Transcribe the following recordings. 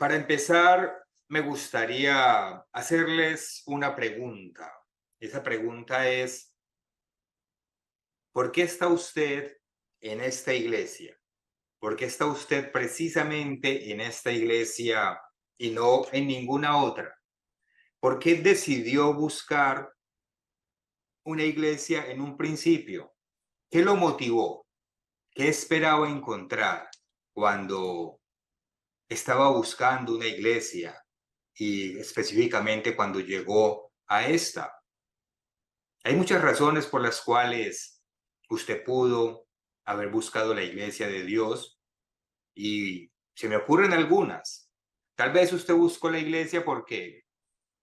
Para empezar, me gustaría hacerles una pregunta. Esa pregunta es, ¿por qué está usted en esta iglesia? ¿Por qué está usted precisamente en esta iglesia y no en ninguna otra? ¿Por qué decidió buscar una iglesia en un principio? ¿Qué lo motivó? ¿Qué esperaba encontrar cuando estaba buscando una iglesia y específicamente cuando llegó a esta? Hay muchas razones por las cuales usted pudo haber buscado la iglesia de Dios y se me ocurren algunas. Tal vez usted buscó la iglesia porque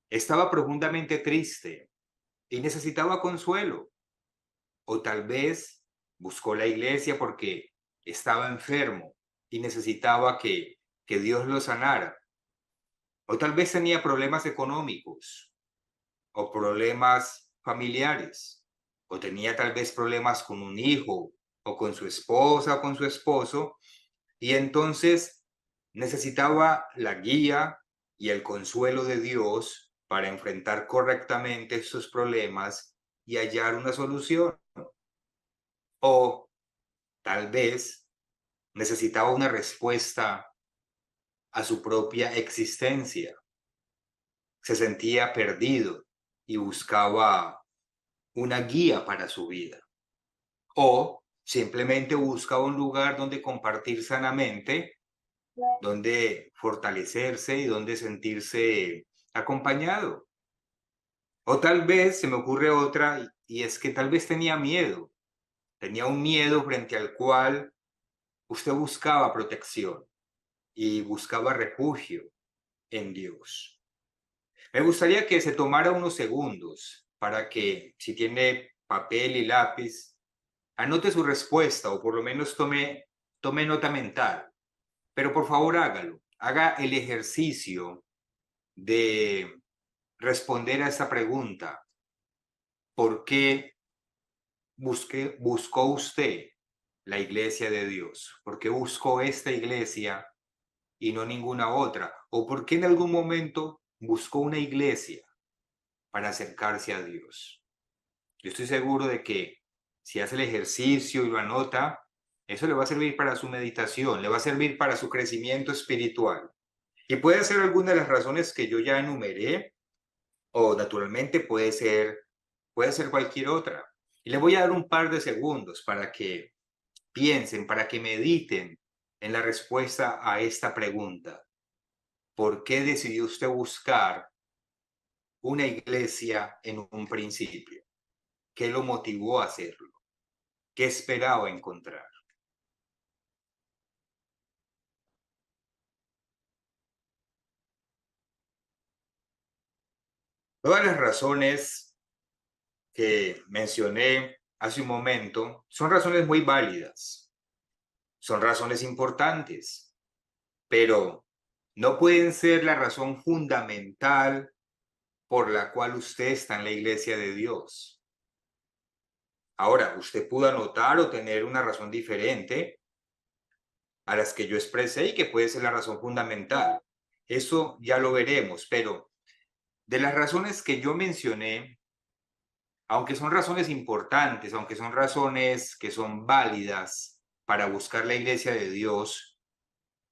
estaba profundamente triste y necesitaba consuelo. O tal vez buscó la iglesia porque estaba enfermo y necesitaba que Dios lo sanara. O tal vez tenía problemas económicos o problemas familiares, o tenía tal vez problemas con un hijo, o con su esposa, o con su esposo, y entonces necesitaba la guía y el consuelo de Dios para enfrentar correctamente estos problemas y hallar una solución. O tal vez necesitaba una respuesta a su propia existencia. Se sentía perdido y buscaba una guía para su vida. O simplemente buscaba un lugar donde compartir sanamente, donde fortalecerse y donde sentirse acompañado. O tal vez se me ocurre otra y es que tal vez tenía un miedo frente al cual usted buscaba protección y buscaba refugio en Dios. Me gustaría que se tomara unos segundos para que, si tiene papel y lápiz, anote su respuesta o por lo menos tome nota mental, pero por favor hágalo. Haga el ejercicio de responder a esta pregunta. ¿Por qué buscó usted la iglesia de Dios? ¿Por qué buscó esta iglesia y no ninguna otra? ¿O por qué en algún momento buscó una iglesia para acercarse a Dios? Yo estoy seguro de que si hace el ejercicio y lo anota, eso le va a servir para su meditación, le va a servir para su crecimiento espiritual. Y puede ser alguna de las razones que yo ya enumeré, o naturalmente puede ser cualquier otra. Y le voy a dar un par de segundos para que piensen, para que mediten en la respuesta a esta pregunta. ¿Por qué decidió usted buscar una iglesia en un principio? ¿Qué lo motivó a hacerlo? ¿Qué esperaba encontrar? Todas las razones que mencioné hace un momento son razones muy válidas, son razones importantes, pero no pueden ser la razón fundamental por la cual usted está en la iglesia de Dios. Ahora, usted pudo anotar o tener una razón diferente a las que yo expresé y que puede ser la razón fundamental. Eso ya lo veremos, pero de las razones que yo mencioné, aunque son razones importantes, aunque son razones que son válidas para buscar la iglesia de Dios,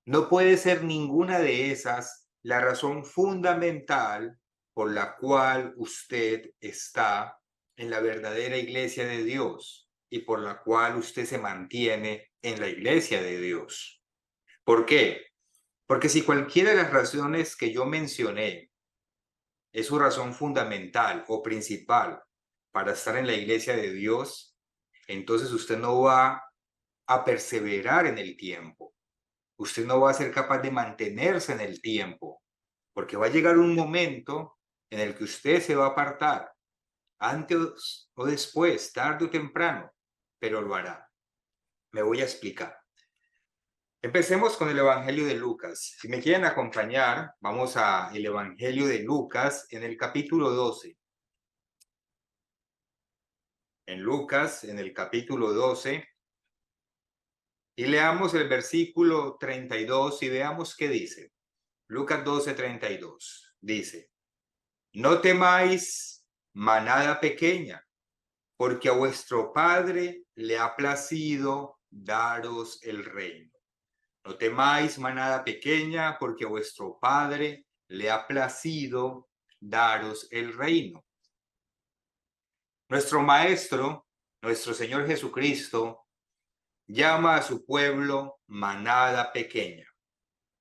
no puede ser ninguna de esas la razón fundamental por la cual usted está en la verdadera iglesia de Dios y por la cual usted se mantiene en la iglesia de Dios. ¿Por qué? Porque si cualquiera de las razones que yo mencioné es su razón fundamental o principal para estar en la iglesia de Dios, entonces usted no va a perseverar en el tiempo. Usted no va a ser capaz de mantenerse en el tiempo, porque va a llegar un momento en el que usted se va a apartar, antes o después, tarde o temprano, pero lo hará. Me voy a explicar. Empecemos con el Evangelio de Lucas. Si me quieren acompañar, vamos a el Evangelio de Lucas en el capítulo 12. En Lucas, en el capítulo 12, y leamos el versículo 32 y veamos qué dice. Lucas 12:32 dice, no temáis, manada pequeña, porque a vuestro Padre le ha placido daros el reino. No temáis, manada pequeña, porque a vuestro Padre le ha placido daros el reino. Nuestro Maestro, nuestro Señor Jesucristo, llama a su pueblo manada pequeña.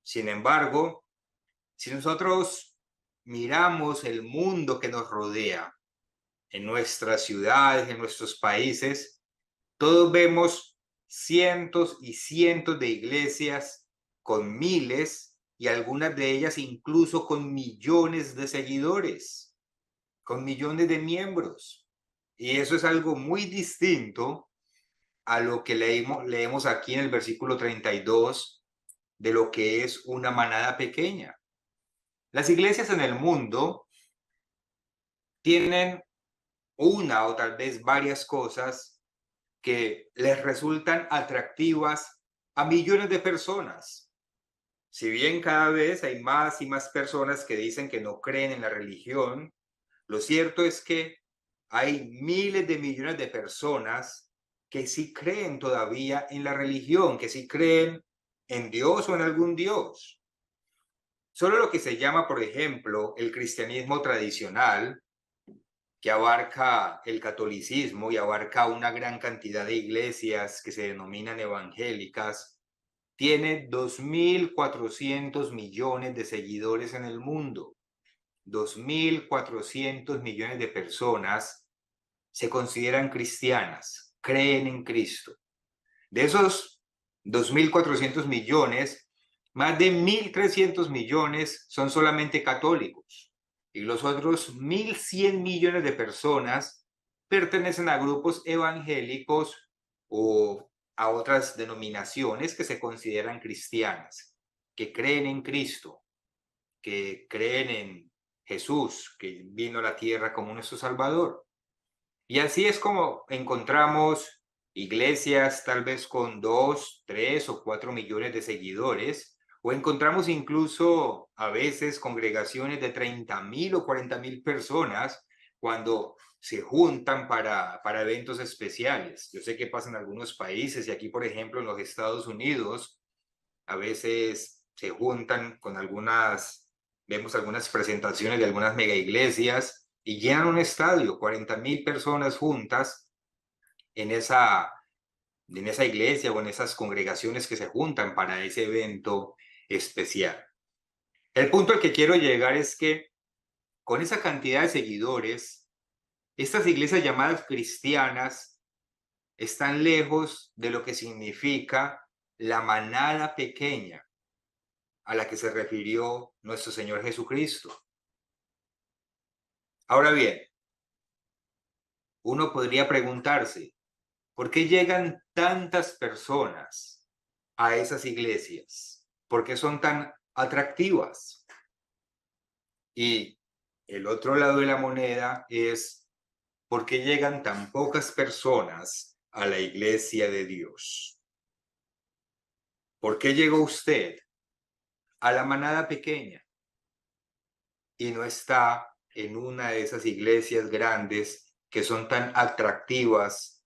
Sin embargo, si nosotros miramos el mundo que nos rodea, en nuestras ciudades, en nuestros países, todos vemos cientos y cientos de iglesias con miles y algunas de ellas incluso con millones de seguidores, con millones de miembros. Y eso es algo muy distinto a lo que leemos aquí en el versículo 32 de lo que es una manada pequeña. Las iglesias en el mundo tienen una o tal vez varias cosas que les resultan atractivas a millones de personas. Si bien cada vez hay más y más personas que dicen que no creen en la religión, lo cierto es que hay miles de millones de personas que sí creen todavía en la religión, que sí creen en Dios o en algún Dios. Solo lo que se llama, por ejemplo, el cristianismo tradicional, que abarca el catolicismo y abarca una gran cantidad de iglesias que se denominan evangélicas, tiene 2.400 millones de seguidores en el mundo. 2.400 millones de personas se consideran cristianas, creen en Cristo. De esos 2.400 millones, más de 1.300 millones son solamente católicos y los otros 1.100 millones de personas pertenecen a grupos evangélicos o a otras denominaciones que se consideran cristianas, que creen en Cristo, que creen en Jesús, que vino a la tierra como nuestro Salvador. Y así es como encontramos iglesias tal vez con 2, 3 o 4 millones de seguidores, o encontramos incluso a veces congregaciones de 30.000 o 40.000 personas cuando se juntan para eventos especiales. Yo sé que pasa en algunos países y aquí, por ejemplo, en los Estados Unidos, a veces se juntan con vemos algunas presentaciones de algunas mega iglesias y llenan un estadio, 40.000 personas juntas en esa iglesia o en esas congregaciones que se juntan para ese evento especial. El punto al que quiero llegar es que con esa cantidad de seguidores, estas iglesias llamadas cristianas están lejos de lo que significa la manada pequeña a la que se refirió nuestro Señor Jesucristo. Ahora bien, uno podría preguntarse, ¿por qué llegan tantas personas a esas iglesias? ¿Por qué son tan atractivas? Y el otro lado de la moneda es, ¿por qué llegan tan pocas personas a la iglesia de Dios? ¿Por qué llegó usted a la manada pequeña y no está en una de esas iglesias grandes que son tan atractivas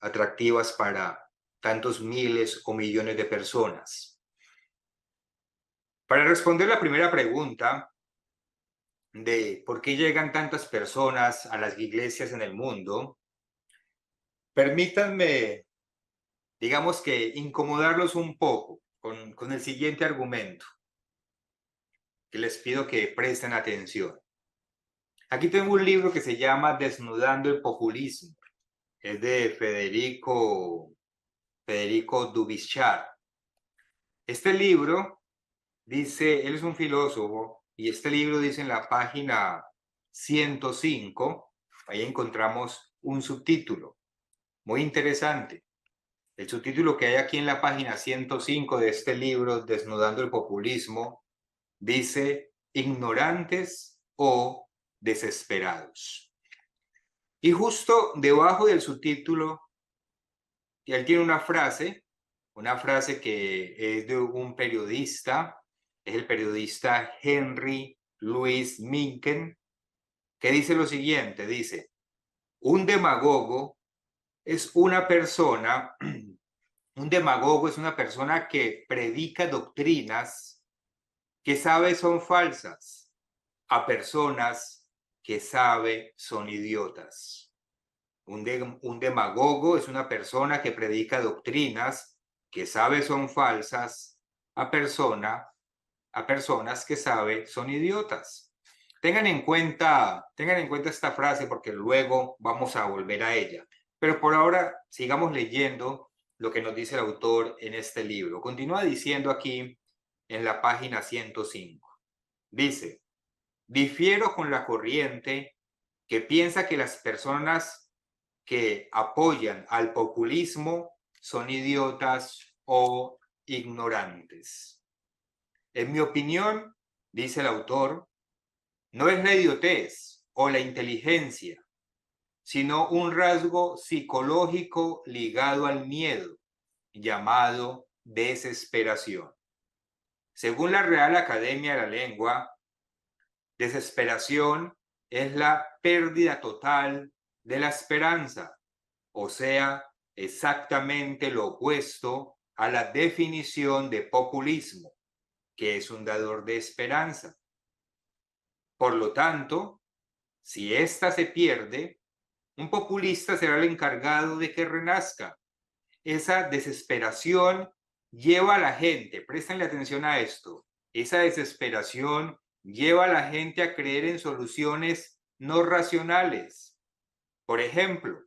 para tantos miles o millones de personas? Para responder la primera pregunta de por qué llegan tantas personas a las iglesias en el mundo, permítanme, digamos que, incomodarlos un poco con el siguiente argumento, que les pido que presten atención. Aquí tengo un libro que se llama Desnudando el populismo. Es de Federico Dubischar. Este libro dice, él es un filósofo, y este libro dice en la página 105, ahí encontramos un subtítulo muy interesante. El subtítulo que hay aquí en la página 105 de este libro, Desnudando el populismo, dice, ignorantes o desesperados. Y justo debajo del subtítulo, él tiene una frase que es de un periodista es el periodista Henry Louis Mencken, que dice lo siguiente, dice, un demagogo es una persona, un demagogo es una persona que predica doctrinas que sabe son falsas a personas que sabe son idiotas. Un demagogo es una persona que predica doctrinas que sabe son falsas a personas que sabe son idiotas. Tengan en cuenta esta frase porque luego vamos a volver a ella. Pero por ahora sigamos leyendo lo que nos dice el autor en este libro. Continúa diciendo aquí en la página 105. Dice, difiero con la corriente que piensa que las personas que apoyan al populismo son idiotas o ignorantes. En mi opinión, dice el autor, no es la idiotez o la inteligencia, sino un rasgo psicológico ligado al miedo, llamado desesperación. Según la Real Academia de la Lengua, desesperación es la pérdida total de la esperanza, o sea, exactamente lo opuesto a la definición de populismo, que es un dador de esperanza. Por lo tanto, si ésta se pierde, un populista será el encargado de que renazca. Esa desesperación lleva a la gente, préstenle atención a esto, esa desesperación lleva a la gente a creer en soluciones no racionales. Por ejemplo,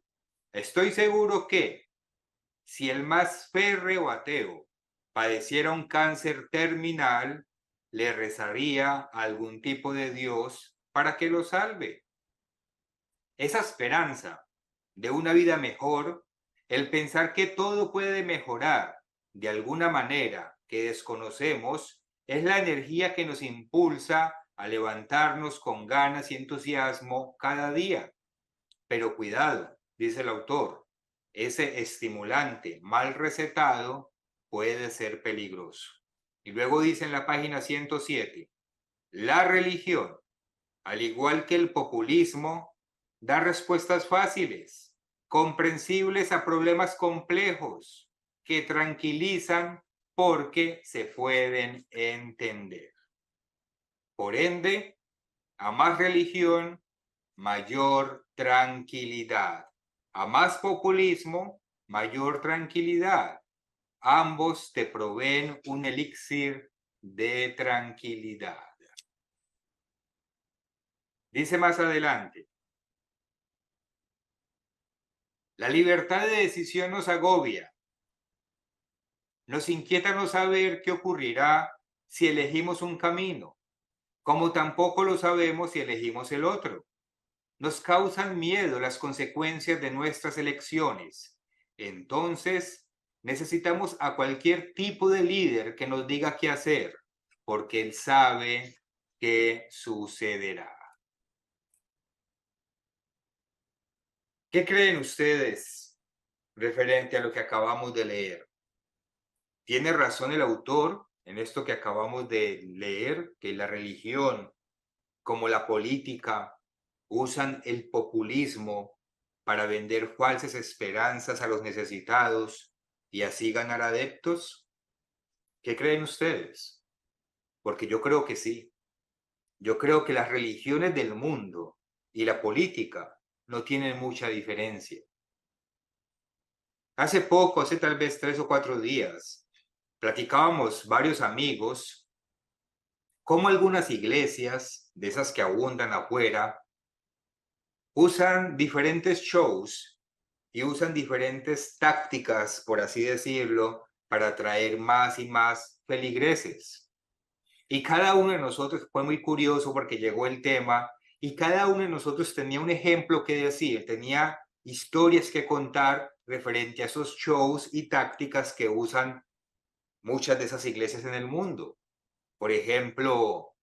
estoy seguro que si el más férreo ateo padeciera un cáncer terminal, le rezaría a algún tipo de Dios para que lo salve. Esa esperanza de una vida mejor, el pensar que todo puede mejorar de alguna manera que desconocemos, es la energía que nos impulsa a levantarnos con ganas y entusiasmo cada día. Pero cuidado, dice el autor, ese estimulante mal recetado puede ser peligroso. Y luego dice en la página 107, la religión, al igual que el populismo, da respuestas fáciles, comprensibles a problemas complejos, que tranquilizan porque se pueden entender. Por ende, a más religión, mayor tranquilidad. A más populismo, mayor tranquilidad. Ambos te proveen un elixir de tranquilidad. Dice más adelante, la libertad de decisión nos agobia. Nos inquieta no saber qué ocurrirá si elegimos un camino, como tampoco lo sabemos si elegimos el otro. Nos causan miedo las consecuencias de nuestras elecciones. Entonces, necesitamos a cualquier tipo de líder que nos diga qué hacer, porque él sabe qué sucederá. ¿Qué creen ustedes referente a lo que acabamos de leer? ¿Tiene razón el autor en esto que acabamos de leer, que la religión como la política usan el populismo para vender falsas esperanzas a los necesitados y así ganar adeptos? ¿Qué creen ustedes? Porque yo creo que sí. Yo creo que las religiones del mundo y la política no tienen mucha diferencia. Hace poco, hace tal vez 3 o 4 días, platicábamos varios amigos cómo algunas iglesias, de esas que abundan afuera, usan diferentes shows y usan diferentes tácticas, por así decirlo, para atraer más y más feligreses. Y cada uno de nosotros fue muy curioso porque llegó el tema y cada uno de nosotros tenía un ejemplo que decir, tenía historias que contar referente a esos shows y tácticas que usan muchas de esas iglesias en el mundo. Por ejemplo,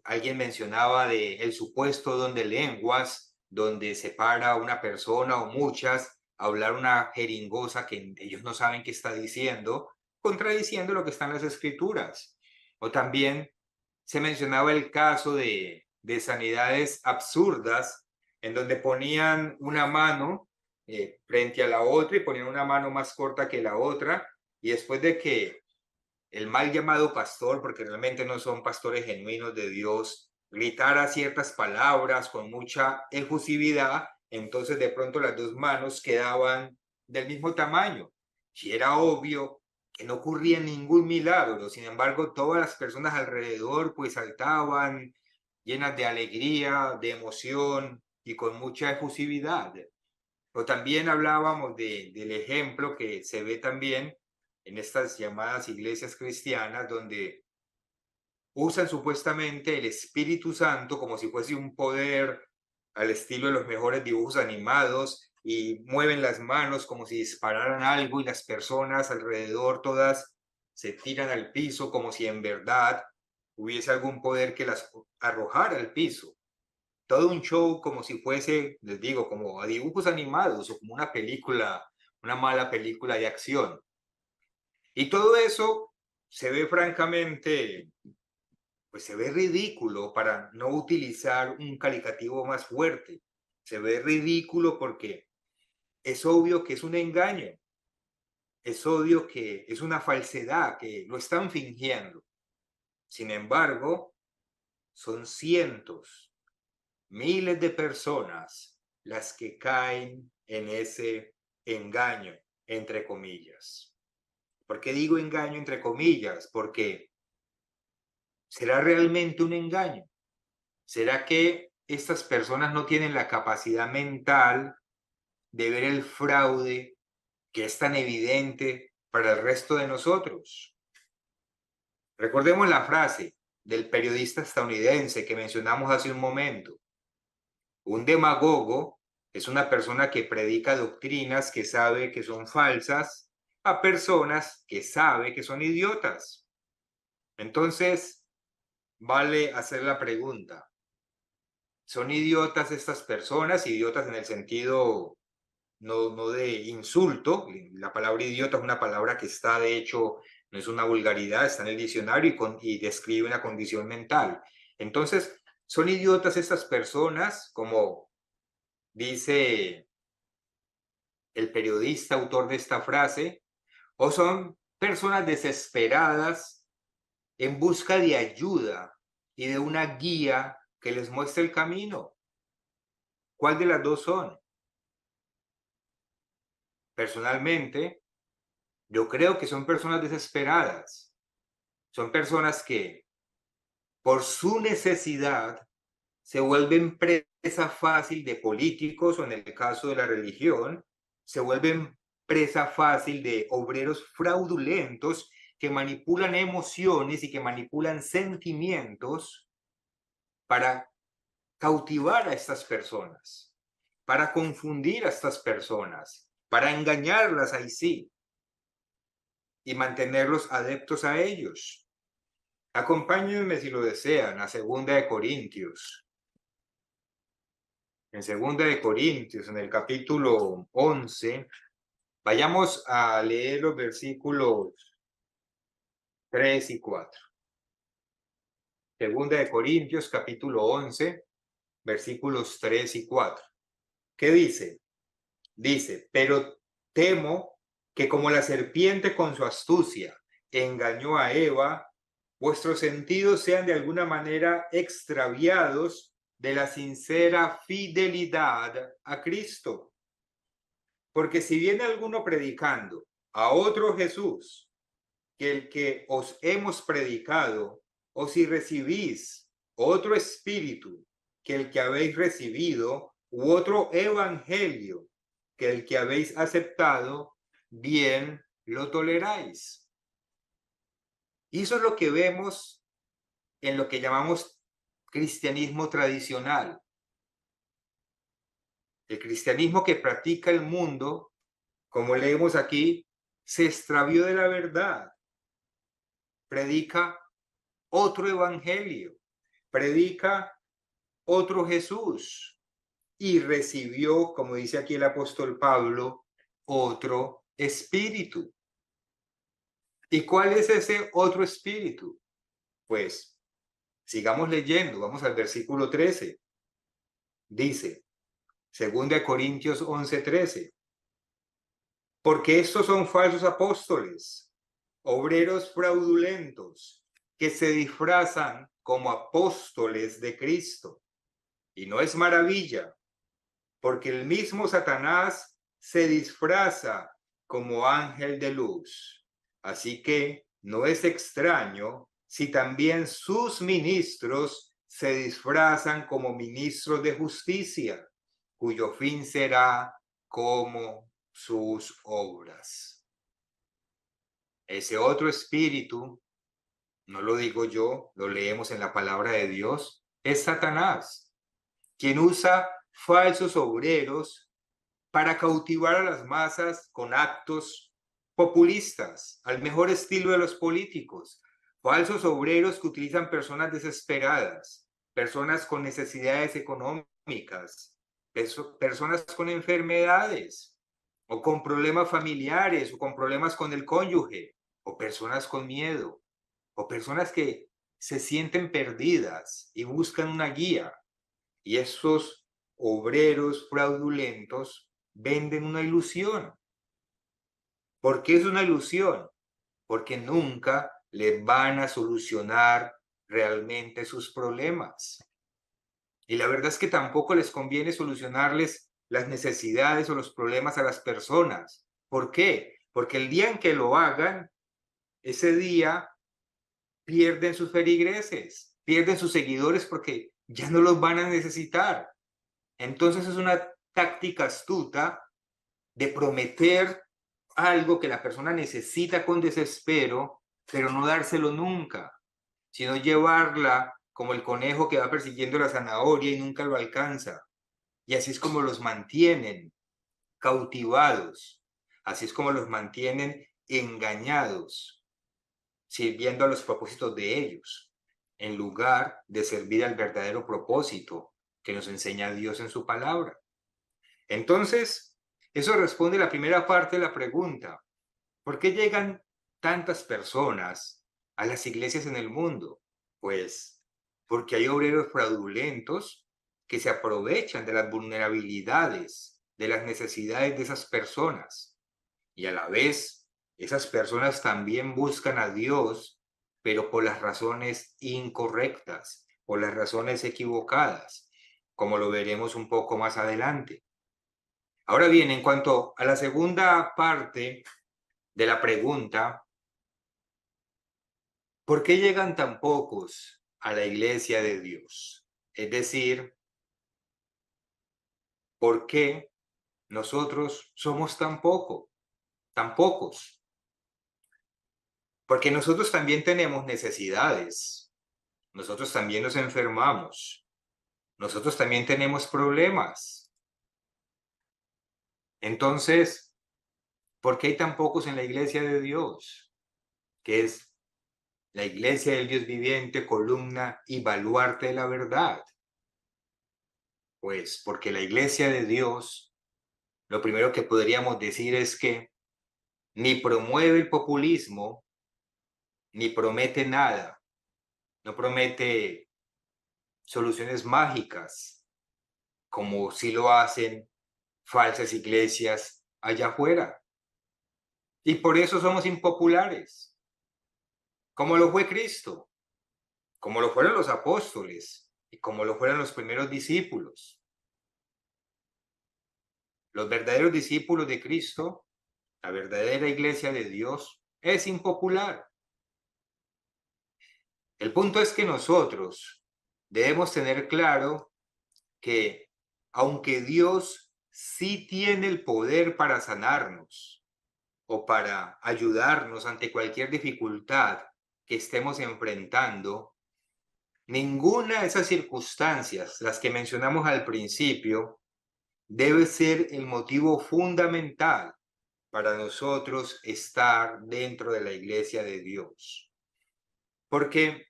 alguien mencionaba de el supuesto don de lenguas, donde se para una persona o muchas a hablar una jeringosa que ellos no saben qué está diciendo, contradiciendo lo que está en las escrituras. O también se mencionaba el caso de sanidades absurdas en donde ponían una mano frente a la otra y ponían una mano más corta que la otra, y después de que el mal llamado pastor, porque realmente no son pastores genuinos de Dios, gritara ciertas palabras con mucha efusividad, entonces de pronto las dos manos quedaban del mismo tamaño. Y era obvio que no ocurría ningún milagro. Sin embargo, todas las personas alrededor pues saltaban llenas de alegría, de emoción y con mucha efusividad. O también hablábamos del ejemplo que se ve también en estas llamadas iglesias cristianas, donde usan supuestamente el Espíritu Santo como si fuese un poder al estilo de los mejores dibujos animados, y mueven las manos como si dispararan algo y las personas alrededor todas se tiran al piso como si en verdad hubiese algún poder que las arrojara al piso. Todo un show como si fuese, les digo, como a dibujos animados o como una película, una mala película de acción. Y todo eso se ve francamente, pues se ve ridículo, para no utilizar un calificativo más fuerte. Se ve ridículo porque es obvio que es un engaño, es obvio que es una falsedad, que lo están fingiendo. Sin embargo, son cientos, miles de personas las que caen en ese engaño, entre comillas. ¿Por qué digo engaño entre comillas? Porque ¿será realmente un engaño? ¿Será que estas personas no tienen la capacidad mental de ver el fraude que es tan evidente para el resto de nosotros? Recordemos la frase del periodista estadounidense que mencionamos hace un momento. Un demagogo es una persona que predica doctrinas que sabe que son falsas a personas que sabe que son idiotas. Entonces, vale hacer la pregunta: ¿son idiotas estas personas? Idiotas en el sentido no de insulto. La palabra idiota es una palabra que está, de hecho, no es una vulgaridad, está en el diccionario y describe una condición mental. Entonces, ¿son idiotas estas personas, como dice el periodista autor de esta frase, o son personas desesperadas en busca de ayuda y de una guía que les muestre el camino? ¿Cuál de las dos son? Personalmente, yo creo que son personas desesperadas. Son personas que, por su necesidad, se vuelven presa fácil de políticos, o en el caso de la religión, se vuelven presa fácil de obreros fraudulentos que manipulan emociones y que manipulan sentimientos para cautivar a estas personas, para confundir a estas personas, para engañarlas ahí sí, y mantenerlos adeptos a ellos. Acompáñenme, si lo desean, a 2 Corintios. En 2 Corintios, en el capítulo 11, vayamos a leer los versículos 3 y 4. 2 Corintios, capítulo 11, versículos 3 y 4. ¿Qué dice? Dice: pero temo que, como la serpiente con su astucia engañó a Eva, vuestros sentidos sean de alguna manera extraviados de la sincera fidelidad a Cristo. Porque si viene alguno predicando a otro Jesús que el que os hemos predicado, o si recibís otro espíritu que el que habéis recibido, u otro evangelio que el que habéis aceptado, bien lo toleráis. Y eso es lo que vemos en lo que llamamos cristianismo tradicional. El cristianismo que practica el mundo, como leemos aquí, se extravió de la verdad. Predica otro evangelio, predica otro Jesús, y recibió, como dice aquí el apóstol Pablo, otro espíritu. ¿Y cuál es ese otro espíritu? Pues sigamos leyendo, vamos al versículo 13. Dice, 2 Corintios 11:13, porque estos son falsos apóstoles, obreros fraudulentos, que se disfrazan como apóstoles de Cristo. Y no es maravilla, porque el mismo Satanás se disfraza como ángel de luz. Así que no es extraño si también sus ministros se disfrazan como ministros de justicia, cuyo fin será como sus obras. Ese otro espíritu, no lo digo yo, lo leemos en la palabra de Dios, es Satanás, quien usa falsos obreros para cautivar a las masas con actos populistas, al mejor estilo de los políticos, falsos obreros que utilizan personas desesperadas, personas con necesidades económicas, personas con enfermedades, o con problemas familiares, o con problemas con el cónyuge, o personas con miedo, o personas que se sienten perdidas y buscan una guía. Y esos obreros fraudulentos venden una ilusión. ¿Por qué es una ilusión? Porque nunca les van a solucionar realmente sus problemas. Y la verdad es que tampoco les conviene solucionarles las necesidades o los problemas a las personas. ¿Por qué? Porque el día en que lo hagan, ese día pierden sus feligreses, pierden sus seguidores porque ya no los van a necesitar. Entonces es una táctica astuta de prometer algo que la persona necesita con desespero, pero no dárselo nunca, sino llevarla como el conejo que va persiguiendo la zanahoria y nunca lo alcanza. Y así es como los mantienen cautivados, así es como los mantienen engañados, sirviendo a los propósitos de ellos, en lugar de servir al verdadero propósito que nos enseña Dios en su palabra. Entonces, eso responde a la primera parte de la pregunta. ¿Por qué llegan tantas personas a las iglesias en el mundo? Pues porque hay obreros fraudulentos que se aprovechan de las vulnerabilidades, de las necesidades de esas personas. Y a la vez, esas personas también buscan a Dios, pero por las razones incorrectas, por las razones equivocadas, como lo veremos un poco más adelante. Ahora bien, en cuanto a la segunda parte de la pregunta, ¿por qué llegan tan pocos a la iglesia de Dios? Es decir, ¿por qué nosotros somos tan pocos? Porque nosotros también tenemos necesidades, nosotros también nos enfermamos, nosotros también tenemos problemas. Entonces, ¿por qué hay tan pocos en la iglesia de Dios? Que es la iglesia del Dios viviente, columna y baluarte de la verdad. Pues porque la iglesia de Dios, lo primero que podríamos decir es que ni promueve el populismo, ni promete nada, no promete soluciones mágicas, como si lo hacen falsas iglesias allá afuera. Y por eso somos impopulares, como lo fue Cristo, como lo fueron los apóstoles y como lo fueron los primeros discípulos. Los verdaderos discípulos de Cristo, la verdadera iglesia de Dios, es impopular. El punto es que nosotros debemos tener claro que aunque Dios sí tiene el poder para sanarnos o para ayudarnos ante cualquier dificultad que estemos enfrentando, ninguna de esas circunstancias, las que mencionamos al principio, debe ser el motivo fundamental para nosotros estar dentro de la iglesia de Dios. Porque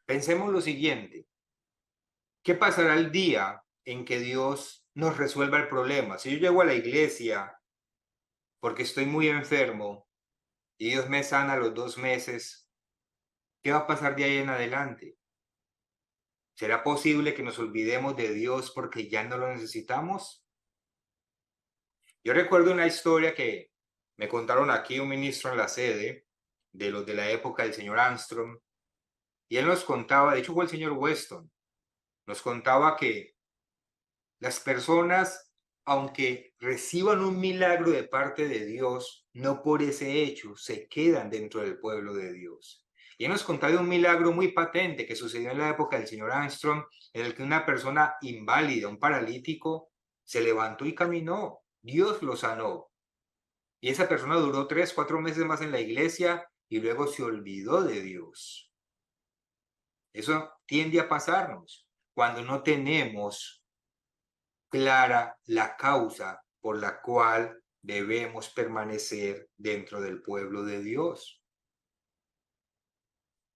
pensemos lo siguiente, ¿qué pasará el día en que Dios nos resuelva el problema? Si yo llego a la iglesia porque estoy muy enfermo y Dios me sana a los 2 meses, ¿qué va a pasar de ahí en adelante? ¿Será posible que nos olvidemos de Dios porque ya no lo necesitamos? Yo recuerdo una historia que me contaron aquí un ministro en la sede, de los de la época del señor Armstrong, y él nos contaba, de hecho fue el señor Weston, nos contaba que las personas, aunque reciban un milagro de parte de Dios, no por ese hecho se quedan dentro del pueblo de Dios. Y él nos contaba de un milagro muy patente que sucedió en la época del señor Armstrong, en el que una persona inválida, un paralítico, se levantó y caminó. Dios lo sanó. Y esa persona duró 3, 4 meses más en la iglesia y luego se olvidó de Dios. Eso tiende a pasarnos cuando no tenemos clara la causa por la cual debemos permanecer dentro del pueblo de Dios.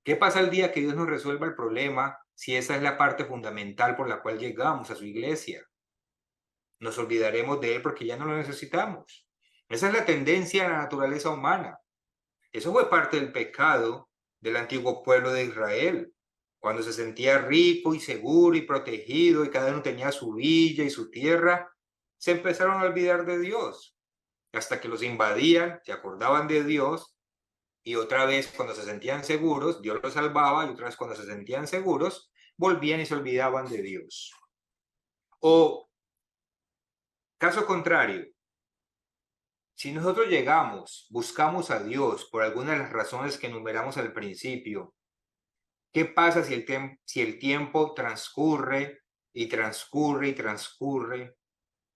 ¿Qué pasa el día que Dios nos resuelva el problema si esa es la parte fundamental por la cual llegamos a su iglesia? Nos olvidaremos de Él porque ya no lo necesitamos. Esa es la tendencia de la naturaleza humana. Eso fue parte del pecado del antiguo pueblo de Israel, cuando se sentía rico y seguro y protegido y cada uno tenía su villa y su tierra, se empezaron a olvidar de Dios, hasta que los invadían, se acordaban de Dios y otra vez cuando se sentían seguros, Dios los salvaba y otra vez cuando se sentían seguros, volvían y se olvidaban de Dios. O caso contrario, si nosotros llegamos, buscamos a Dios por alguna de las razones que enumeramos al principio, ¿qué pasa si el tiempo transcurre y transcurre y transcurre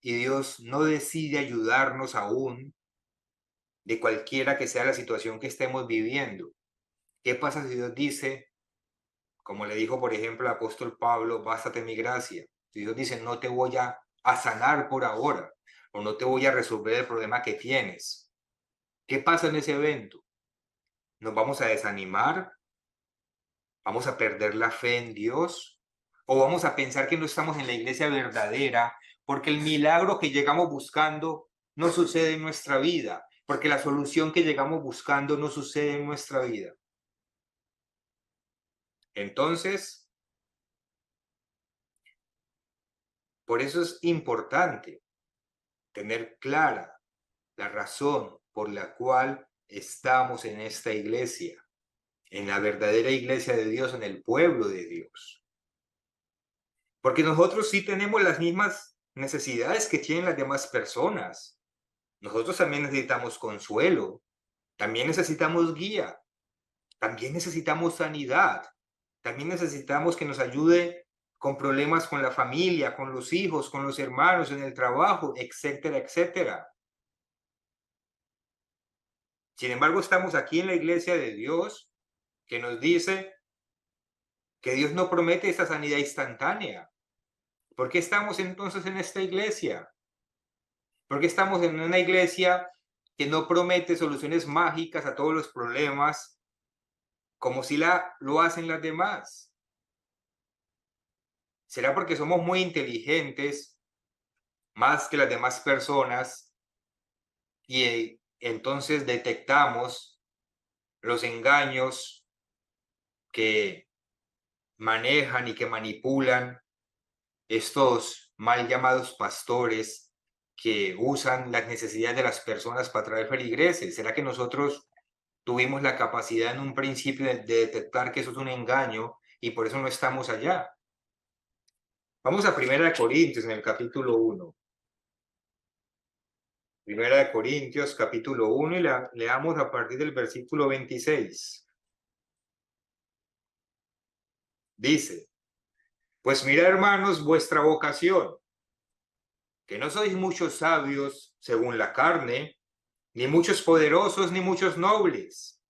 y Dios no decide ayudarnos aún de cualquiera que sea la situación que estemos viviendo? ¿Qué pasa si Dios dice, como le dijo por ejemplo el apóstol Pablo, bástate mi gracia? Si Dios dice, no te voy a sanar por ahora o no te voy a resolver el problema que tienes. ¿Qué pasa en ese evento? ¿Nos vamos a desanimar? ¿Vamos a perder la fe en Dios? ¿O vamos a pensar que no estamos en la iglesia verdadera porque el milagro que llegamos buscando no sucede en nuestra vida? Porque la solución que llegamos buscando no sucede en nuestra vida. Entonces, por eso es importante tener clara la razón por la cual estamos en esta iglesia, en la verdadera iglesia de Dios, en el pueblo de Dios. Porque nosotros sí tenemos las mismas necesidades que tienen las demás personas. Nosotros también necesitamos consuelo, también necesitamos guía, también necesitamos sanidad, también necesitamos que nos ayude con problemas con la familia, con los hijos, con los hermanos, en el trabajo, etcétera, etcétera. Sin embargo, estamos aquí en la iglesia de Dios que nos dice que Dios no promete esa sanidad instantánea. ¿Por qué estamos entonces en esta iglesia? ¿Por qué estamos en una iglesia que no promete soluciones mágicas a todos los problemas como si lo hacen las demás? ¿Será porque somos muy inteligentes, más que las demás personas, y entonces detectamos los engaños que manejan y que manipulan estos mal llamados pastores que usan las necesidades de las personas para traer feligreses? ¿Será que nosotros tuvimos la capacidad en un principio de detectar que eso es un engaño y por eso no estamos allá? Vamos a Primera de Corintios en el capítulo 1. Primera de Corintios capítulo 1 y leamos a partir del versículo 26. Dice, pues mira hermanos vuestra vocación, que no sois muchos sabios según la carne, ni muchos poderosos, ni muchos nobles,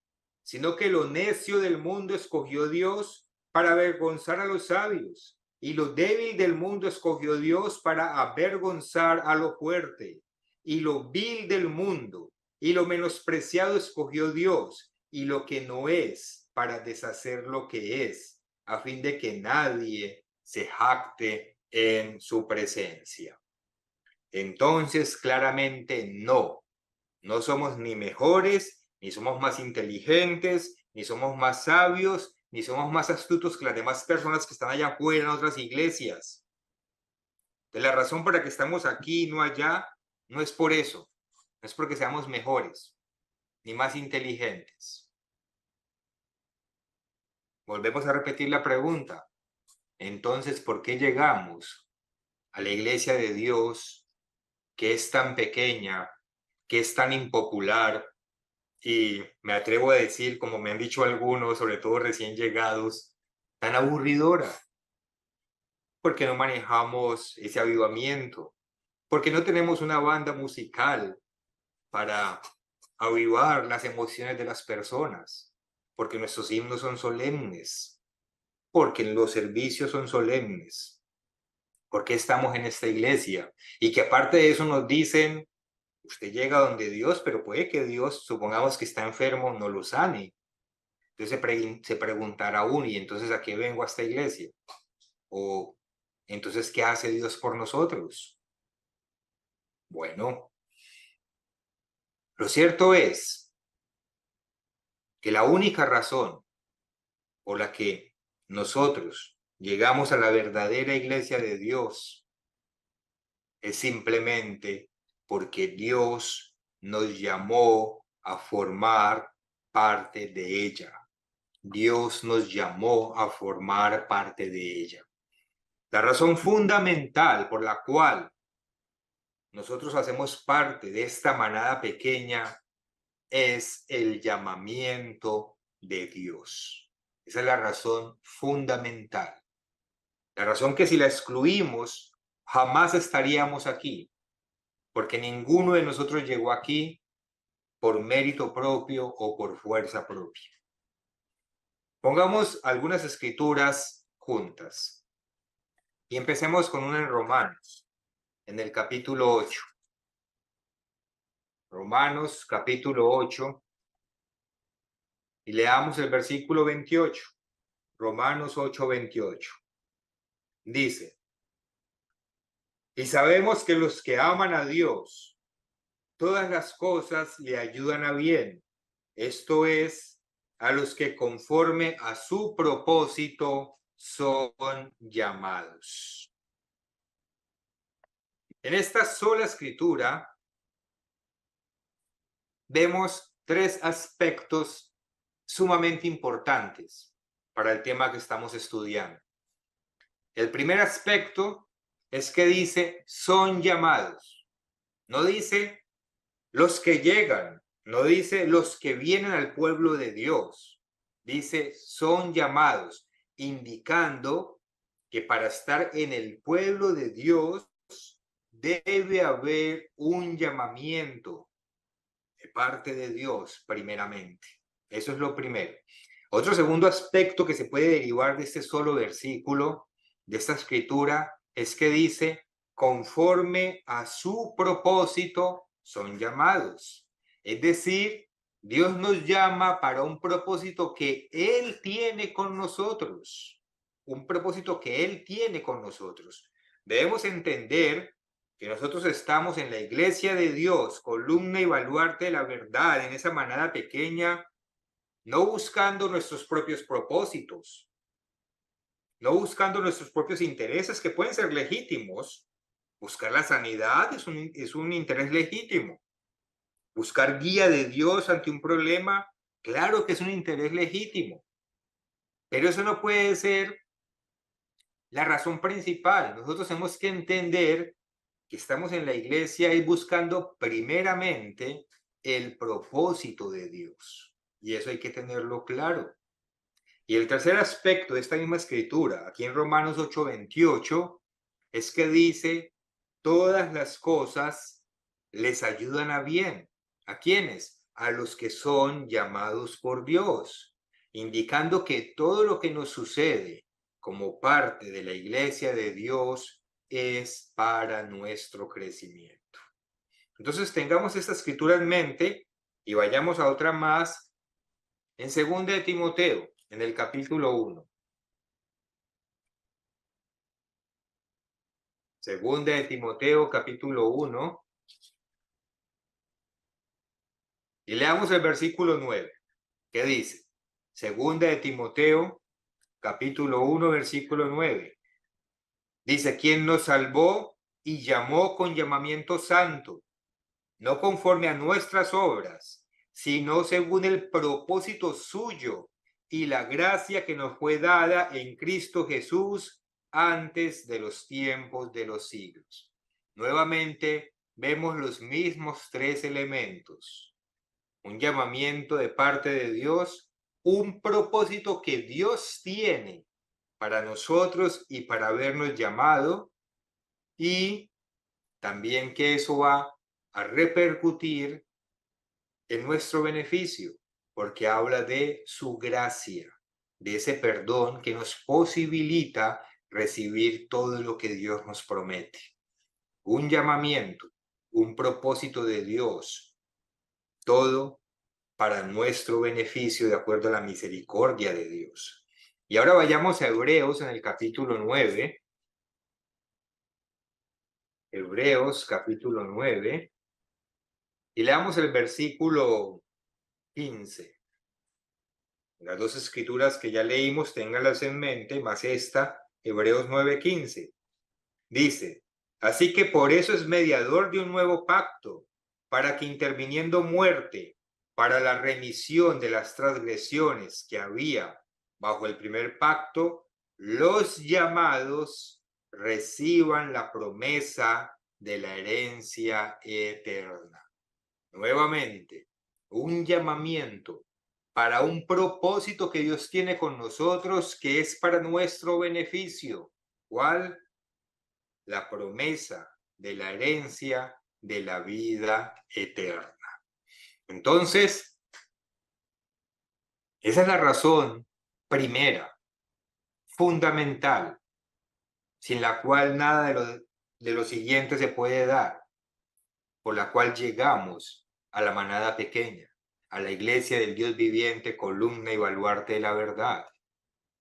sino que lo necio del mundo escogió Dios para avergonzar a los sabios, y lo débil del mundo escogió Dios para avergonzar a lo fuerte, y lo vil del mundo, y lo menospreciado escogió Dios, y lo que no es, para deshacer lo que es, a fin de que nadie se jacte en su presencia. Entonces, claramente no somos ni mejores, ni somos más inteligentes, ni somos más sabios, ni somos más astutos que las demás personas que están allá afuera en otras iglesias. De la razón por la que estamos aquí y no allá, no es por eso, no es porque seamos mejores, ni más inteligentes. Volvemos a repetir la pregunta. Entonces, ¿por qué llegamos a la iglesia de Dios que es tan pequeña, que es tan impopular? Y me atrevo a decir, como me han dicho algunos, sobre todo recién llegados, tan aburridora, porque no manejamos ese avivamiento, porque no tenemos una banda musical para avivar las emociones de las personas, porque nuestros himnos son solemnes, porque los servicios son solemnes, porque estamos en esta iglesia y que aparte de eso nos dicen, usted llega donde Dios, pero puede que Dios, supongamos que está enfermo, no lo sane. Entonces se preguntará uno, ¿y entonces a qué vengo a esta iglesia? O entonces, ¿qué hace Dios por nosotros? Bueno, lo cierto es que la única razón por la que nosotros llegamos a la verdadera iglesia de Dios es simplemente porque Dios nos llamó a formar parte de ella. Dios nos llamó a formar parte de ella. La razón fundamental por la cual nosotros hacemos parte de esta manada pequeña es el llamamiento de Dios. Esa es la razón fundamental. La razón que si la excluimos, jamás estaríamos aquí, porque ninguno de nosotros llegó aquí por mérito propio o por fuerza propia. Pongamos algunas escrituras juntas y empecemos con una en Romanos, en el capítulo 8. Romanos capítulo 8 y leamos el versículo 28. Romanos 8:28. Dice, y sabemos que los que aman a Dios, todas las cosas le ayudan a bien. Esto es, a los que conforme a su propósito son llamados. En esta sola escritura vemos tres aspectos sumamente importantes para el tema que estamos estudiando. El primer aspecto es que dice son llamados. No dice los que llegan, no dice los que vienen al pueblo de Dios. Dice son llamados, indicando que para estar en el pueblo de Dios debe haber un llamamiento de parte de Dios primeramente. Eso es lo primero. Otro segundo aspecto que se puede derivar de este solo versículo, de esta escritura, es que dice, conforme a su propósito son llamados. Es decir, Dios nos llama para un propósito que Él tiene con nosotros. Un propósito que Él tiene con nosotros. Debemos entender que nosotros estamos en la iglesia de Dios, columna y baluarte de la verdad, en esa manada pequeña, no buscando nuestros propios propósitos, no buscando nuestros propios intereses, que pueden ser legítimos. Buscar la sanidad es un interés legítimo. Buscar guía de Dios ante un problema, claro que es un interés legítimo. Pero eso no puede ser la razón principal. Nosotros tenemos que entender que estamos en la iglesia y buscando primeramente el propósito de Dios. Y eso hay que tenerlo claro. Y el tercer aspecto de esta misma escritura, aquí en Romanos 8:28, es que dice, todas las cosas les ayudan a bien. ¿A quiénes? A los que son llamados por Dios, indicando que todo lo que nos sucede como parte de la iglesia de Dios es para nuestro crecimiento. Entonces tengamos esta escritura en mente y vayamos a otra más en 2 de Timoteo, en el capítulo 1. 2 de Timoteo, capítulo 1. Y leamos el versículo 9. ¿Qué dice? 2 de Timoteo, capítulo 1, versículo 9. Dice, quien nos salvó y llamó con llamamiento santo, no conforme a nuestras obras, sino según el propósito suyo y la gracia que nos fue dada en Cristo Jesús antes de los tiempos de los siglos. Nuevamente vemos los mismos tres elementos. Un llamamiento de parte de Dios, un propósito que Dios tiene para nosotros y para habernos llamado, y también que eso va a repercutir en nuestro beneficio, porque habla de su gracia, de ese perdón que nos posibilita recibir todo lo que Dios nos promete. Un llamamiento, un propósito de Dios, todo para nuestro beneficio de acuerdo a la misericordia de Dios. Y ahora vayamos a Hebreos en el capítulo 9. Hebreos capítulo 9. Y leamos el versículo 15. Las dos escrituras que ya leímos, ténganlas en mente, más esta, Hebreos 9:15. Dice, así que por eso es mediador de un nuevo pacto, para que interviniendo muerte, para la remisión de las transgresiones que había bajo el primer pacto, los llamados reciban la promesa de la herencia eterna. Nuevamente, un llamamiento para un propósito que Dios tiene con nosotros, que es para nuestro beneficio. ¿Cuál? La promesa de la herencia de la vida eterna. Entonces, esa es la razón primera, fundamental, sin la cual nada de lo siguiente se puede dar, por la cual llegamos a la manada pequeña, a la iglesia del Dios viviente, columna y baluarte de la verdad.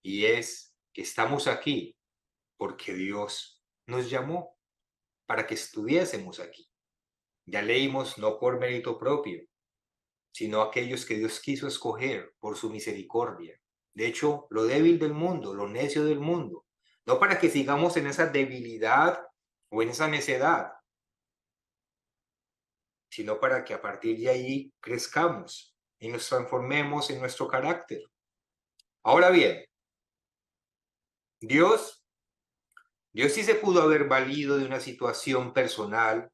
Y es que estamos aquí porque Dios nos llamó para que estuviésemos aquí. Ya leímos, no por mérito propio, sino aquellos que Dios quiso escoger por su misericordia. De hecho, lo débil del mundo, lo necio del mundo, no para que sigamos en esa debilidad o en esa necedad, sino para que a partir de ahí crezcamos y nos transformemos en nuestro carácter. Ahora bien, Dios sí se pudo haber valido de una situación personal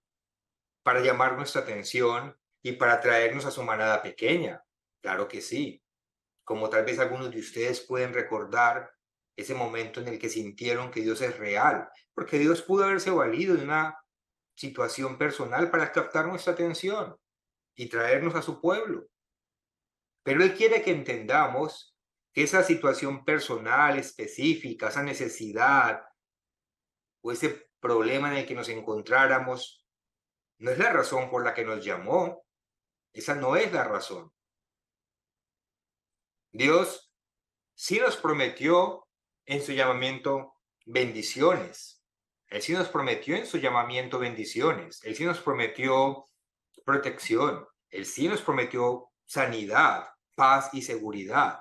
para llamar nuestra atención y para traernos a su manada pequeña. Claro que sí. Como tal vez algunos de ustedes pueden recordar ese momento en el que sintieron que Dios es real, porque Dios pudo haberse valido de una situación personal para captar nuestra atención y traernos a su pueblo. Pero Él quiere que entendamos que esa situación personal, específica, esa necesidad o ese problema en el que nos encontráramos, no es la razón por la que nos llamó. Esa no es la razón. Dios sí nos prometió en su llamamiento bendiciones. Él sí nos prometió en su llamamiento bendiciones. Él sí nos prometió protección. Él sí nos prometió sanidad, paz y seguridad.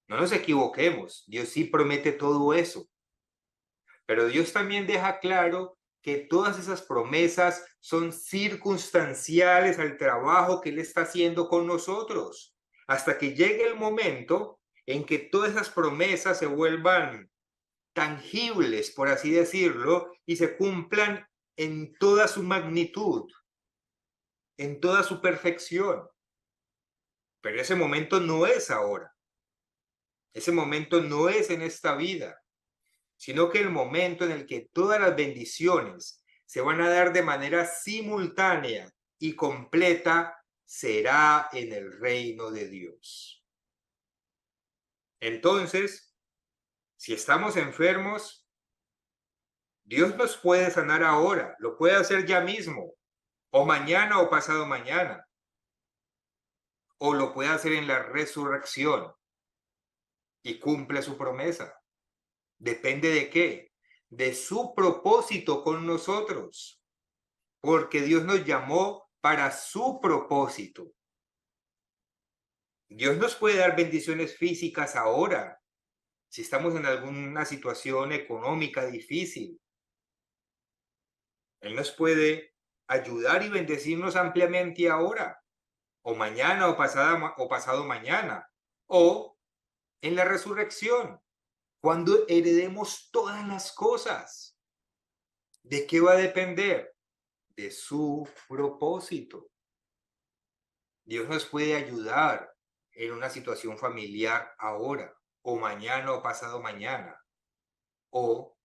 No nos equivoquemos. Dios sí promete todo eso. Pero Dios también deja claro que todas esas promesas son circunstanciales al trabajo que Él está haciendo con nosotros, hasta que llegue el momento en que todas esas promesas se vuelvan tangibles, por así decirlo, y se cumplan en toda su magnitud, en toda su perfección. Pero ese momento no es ahora. Ese momento no es en esta vida, sino que el momento en el que todas las bendiciones se van a dar de manera simultánea y completa será en el reino de Dios. Entonces, si estamos enfermos, Dios nos puede sanar ahora, lo puede hacer ya mismo, o mañana o pasado mañana, o lo puede hacer en la resurrección y cumple su promesa. ¿Depende de qué? De su propósito con nosotros, porque Dios nos llamó para su propósito. Dios nos puede dar bendiciones físicas ahora, si estamos en alguna situación económica difícil, Él nos puede ayudar y bendecirnos ampliamente ahora, o mañana, o pasado mañana, o en la resurrección, cuando heredemos todas las cosas. ¿De qué va a depender? De su propósito. Dios nos puede ayudar en una situación familiar ahora, o mañana, o pasado mañana, o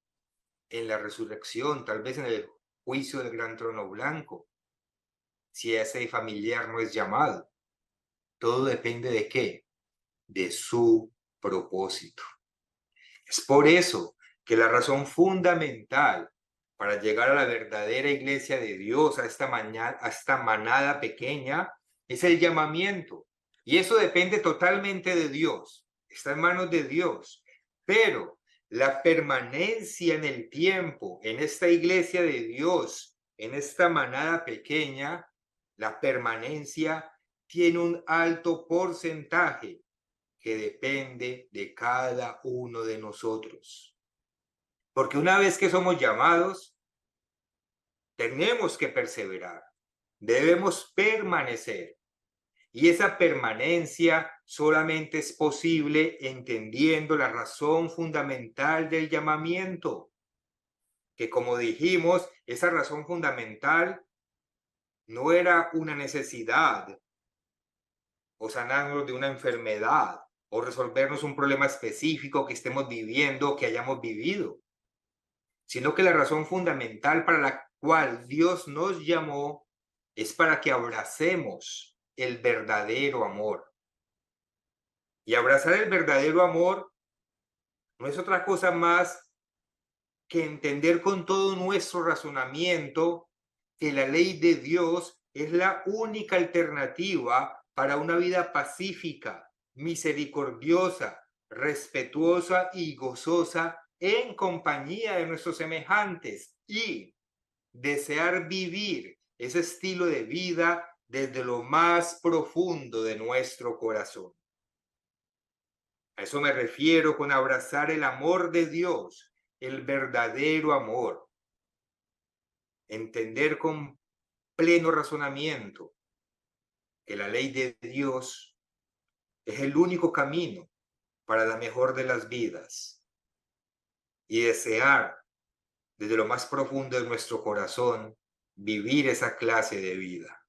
en la resurrección, tal vez en el juicio del gran trono blanco, si ese familiar no es llamado. Todo depende de qué, de su propósito. Es por eso que la razón fundamental para llegar a la verdadera iglesia de Dios, a esta manada pequeña, es el llamamiento. Y eso depende totalmente de Dios, está en manos de Dios. Pero la permanencia en el tiempo, en esta iglesia de Dios, en esta manada pequeña, la permanencia tiene un alto porcentaje que depende de cada uno de nosotros. Porque una vez que somos llamados, tenemos que perseverar, debemos permanecer. Y esa permanencia solamente es posible entendiendo la razón fundamental del llamamiento, que como dijimos, esa razón fundamental no era una necesidad o sanarnos de una enfermedad o resolvernos un problema específico que estemos viviendo, que hayamos vivido, sino que la razón fundamental para la cual Dios nos llamó es para que abracemos el verdadero amor. Y abrazar el verdadero amor no es otra cosa más que entender con todo nuestro razonamiento que la ley de Dios es la única alternativa para una vida pacífica, misericordiosa, respetuosa y gozosa en compañía de nuestros semejantes y desear vivir ese estilo de vida desde lo más profundo de nuestro corazón. A eso me refiero con abrazar el amor de Dios, el verdadero amor. Entender con pleno razonamiento que la ley de Dios es el único camino para la mejor de las vidas y desear desde lo más profundo de nuestro corazón vivir esa clase de vida.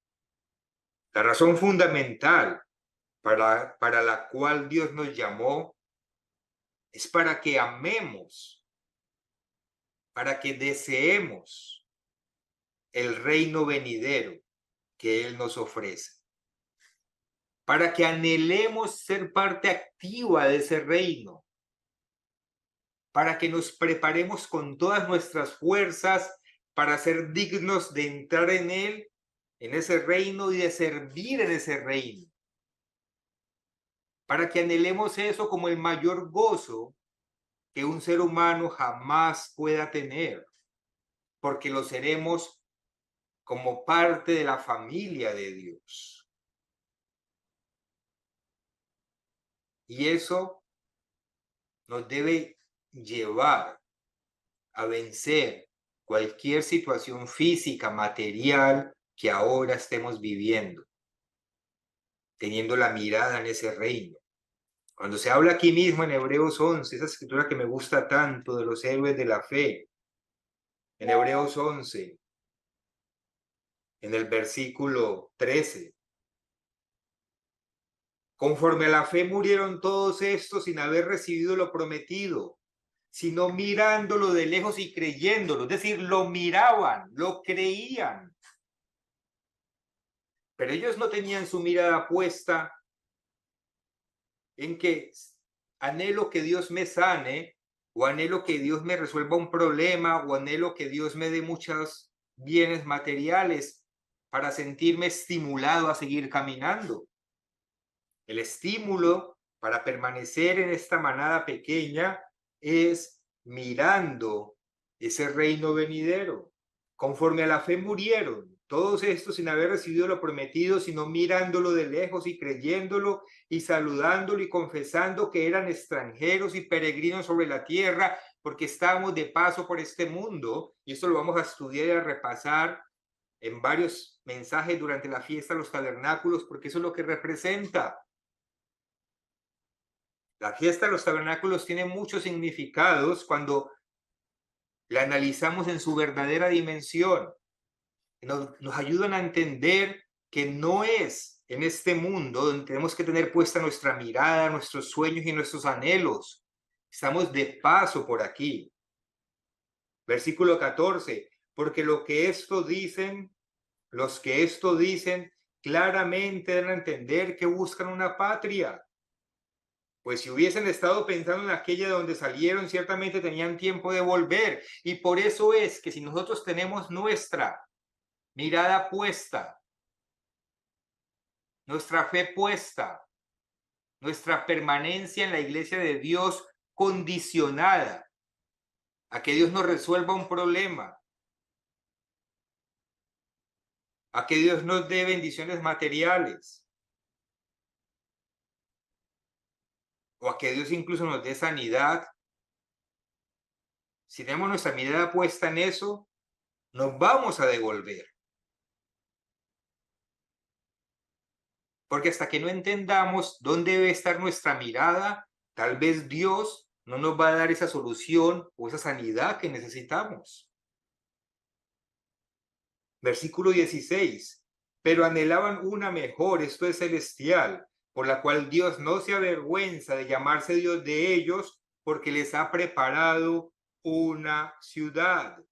La razón fundamental para la cual Dios nos llamó es para que amemos, para que deseemos el reino venidero que Él nos ofrece, para que anhelemos ser parte activa de ese reino, para que nos preparemos con todas nuestras fuerzas para ser dignos de entrar en él, en ese reino y de servir en ese reino, para que anhelemos eso como el mayor gozo que un ser humano jamás pueda tener, porque lo seremos como parte de la familia de Dios. Y eso nos debe llevar a vencer cualquier situación física, material que ahora estemos viviendo, teniendo la mirada en ese reino. Cuando se habla aquí mismo en Hebreos 11, esa escritura que me gusta tanto de los héroes de la fe, en Hebreos 11, en el versículo 13, conforme a la fe murieron todos estos sin haber recibido lo prometido, sino mirándolo de lejos y creyéndolo, es decir, lo miraban, lo creían. Pero ellos no tenían su mirada puesta en que anhelo que Dios me sane, o anhelo que Dios me resuelva un problema, o anhelo que Dios me dé muchos bienes materiales para sentirme estimulado a seguir caminando. El estímulo para permanecer en esta manada pequeña es mirando ese reino venidero. Conforme a la fe murieron Todos estos sin haber recibido lo prometido, sino mirándolo de lejos y creyéndolo y saludándolo y confesando que eran extranjeros y peregrinos sobre la tierra, porque estábamos de paso por este mundo. Y esto lo vamos a estudiar y a repasar en varios mensajes durante la fiesta de los tabernáculos, porque eso es lo que representa. La fiesta de los tabernáculos tiene muchos significados cuando la analizamos en su verdadera dimensión. Nos ayudan a entender que no es en este mundo donde tenemos que tener puesta nuestra mirada, nuestros sueños y nuestros anhelos. Estamos de paso por aquí. Versículo 14, porque los que esto dicen, claramente dan a entender que buscan una patria. Pues si hubiesen estado pensando en aquella de donde salieron, ciertamente tenían tiempo de volver. Y por eso es que si nosotros tenemos nuestra mirada puesta, nuestra fe puesta, nuestra permanencia en la iglesia de Dios condicionada a que Dios nos resuelva un problema, a que Dios nos dé bendiciones materiales, o a que Dios incluso nos dé sanidad. Si tenemos nuestra mirada puesta en eso, nos vamos a devolver. Porque hasta que no entendamos dónde debe estar nuestra mirada, tal vez Dios no nos va a dar esa solución o esa sanidad que necesitamos. Versículo 16. Pero anhelaban una mejor, esto es celestial, por la cual Dios no se avergüenza de llamarse Dios de ellos, porque les ha preparado una ciudad.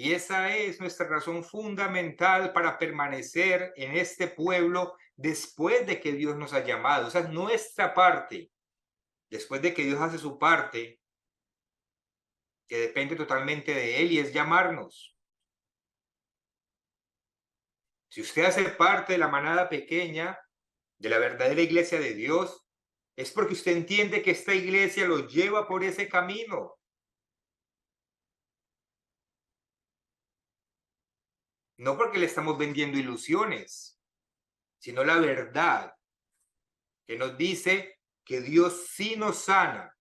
Y esa es nuestra razón fundamental para permanecer en este pueblo después de que Dios nos ha llamado. Esa es nuestra parte. Después de que Dios hace su parte, que depende totalmente de Él, y es llamarnos. Si usted hace parte de la manada pequeña, de la verdadera iglesia de Dios, es porque usted entiende que esta iglesia lo lleva por ese camino. No porque le estamos vendiendo ilusiones, sino la verdad que nos dice que Dios sí nos sana,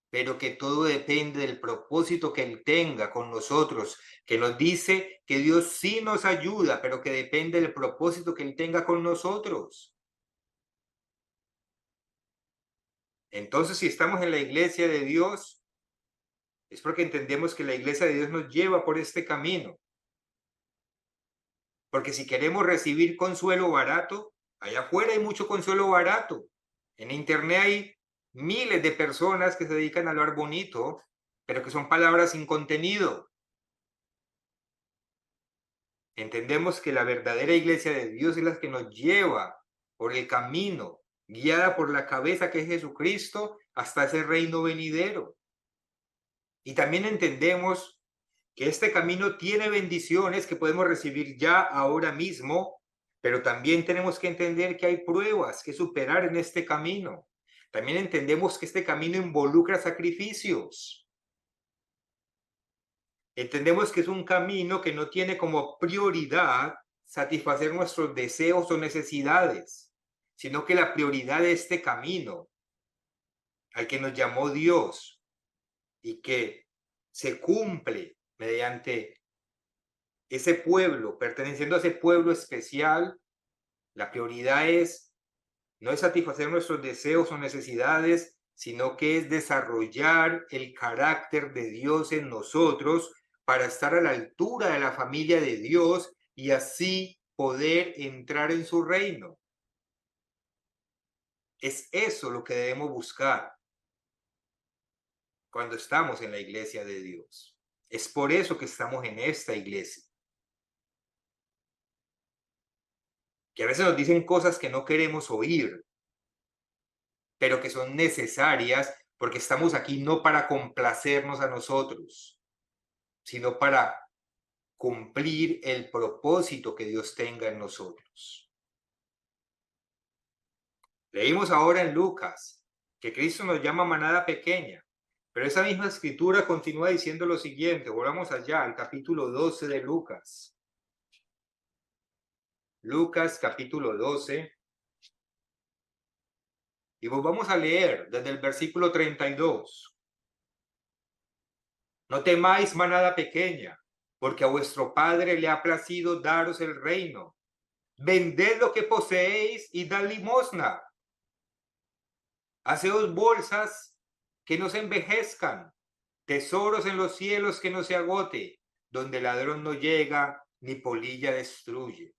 pero que todo depende del propósito que Él tenga con nosotros, que nos dice que Dios sí nos ayuda, pero que depende del propósito que Él tenga con nosotros. Entonces, si estamos en la iglesia de Dios, es porque entendemos que la iglesia de Dios nos lleva por este camino. Porque si queremos recibir consuelo barato, allá afuera hay mucho consuelo barato. En internet hay miles de personas que se dedican a hablar bonito, pero que son palabras sin contenido. Entendemos que la verdadera iglesia de Dios es la que nos lleva por el camino, guiada por la cabeza que es Jesucristo, hasta ese reino venidero. Y también entendemos que este camino tiene bendiciones que podemos recibir ya ahora mismo, pero también tenemos que entender que hay pruebas que superar en este camino. También entendemos que este camino involucra sacrificios. Entendemos que es un camino que no tiene como prioridad satisfacer nuestros deseos o necesidades, sino que la prioridad de este camino al que nos llamó Dios y que se cumple mediante ese pueblo, perteneciendo a ese pueblo especial, la prioridad no es satisfacer nuestros deseos o necesidades, sino que es desarrollar el carácter de Dios en nosotros para estar a la altura de la familia de Dios y así poder entrar en su reino. Es eso lo que debemos buscar cuando estamos en la iglesia de Dios. Es por eso que estamos en esta iglesia. Que a veces nos dicen cosas que no queremos oír, pero que son necesarias porque estamos aquí no para complacernos a nosotros, sino para cumplir el propósito que Dios tenga en nosotros. Leímos ahora en Lucas que Cristo nos llama manada pequeña, Pero esa misma escritura continúa diciendo lo siguiente. Volvamos allá al capítulo 12 de Lucas. Lucas capítulo 12. Y volvamos a leer desde el versículo 32. No temáis, manada pequeña, porque a vuestro Padre le ha placido daros el reino. Vended lo que poseéis y dad limosna. Haceos bolsas que no se envejezcan, tesoros en los cielos que no se agote, donde ladrón no llega ni polilla destruye.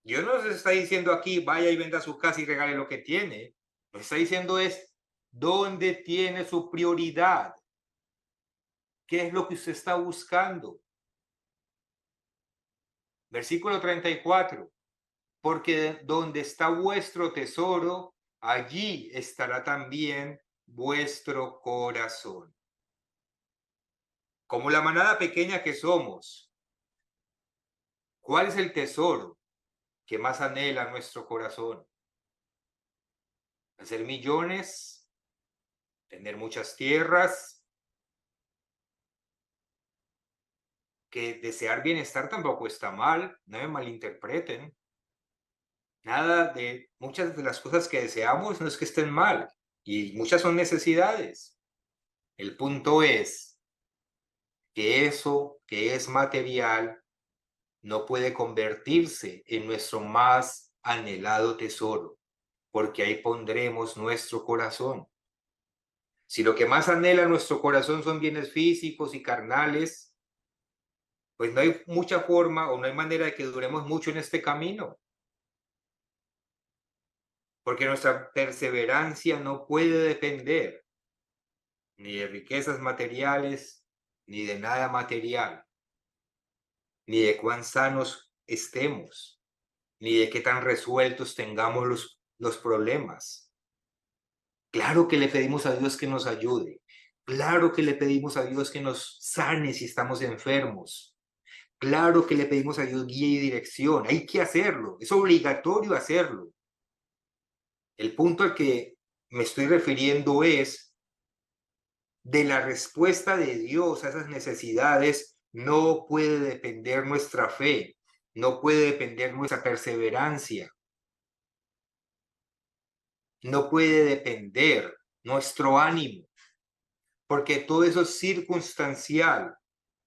Dios no nos está diciendo aquí, vaya y venda su casa y regale lo que tiene. Nos está diciendo es, ¿dónde tiene su prioridad? ¿Qué es lo que usted está buscando? Versículo 34. Porque donde está vuestro tesoro, allí estará también vuestro corazón. Como la manada pequeña que somos, ¿cuál es el tesoro que más anhela nuestro corazón? ¿Hacer millones? ¿Tener muchas tierras? Que desear bienestar tampoco está mal, no me malinterpreten. Nada de muchas de las cosas que deseamos no es que estén mal, y muchas son necesidades. El punto es que eso que es material no puede convertirse en nuestro más anhelado tesoro, porque ahí pondremos nuestro corazón. Si lo que más anhela nuestro corazón son bienes físicos y carnales, pues no hay mucha forma o no hay manera de que duremos mucho en este camino, porque nuestra perseverancia no puede depender ni de riquezas materiales, ni de nada material, ni de cuán sanos estemos, ni de qué tan resueltos tengamos los problemas. Claro que le pedimos a Dios que nos ayude. Claro que le pedimos a Dios que nos sane si estamos enfermos. Claro que le pedimos a Dios guía y dirección. Hay que hacerlo. Es obligatorio hacerlo. El punto al que me estoy refiriendo es de la respuesta de Dios a esas necesidades. No puede depender nuestra fe. No puede depender nuestra perseverancia. No puede depender nuestro ánimo, porque todo eso es circunstancial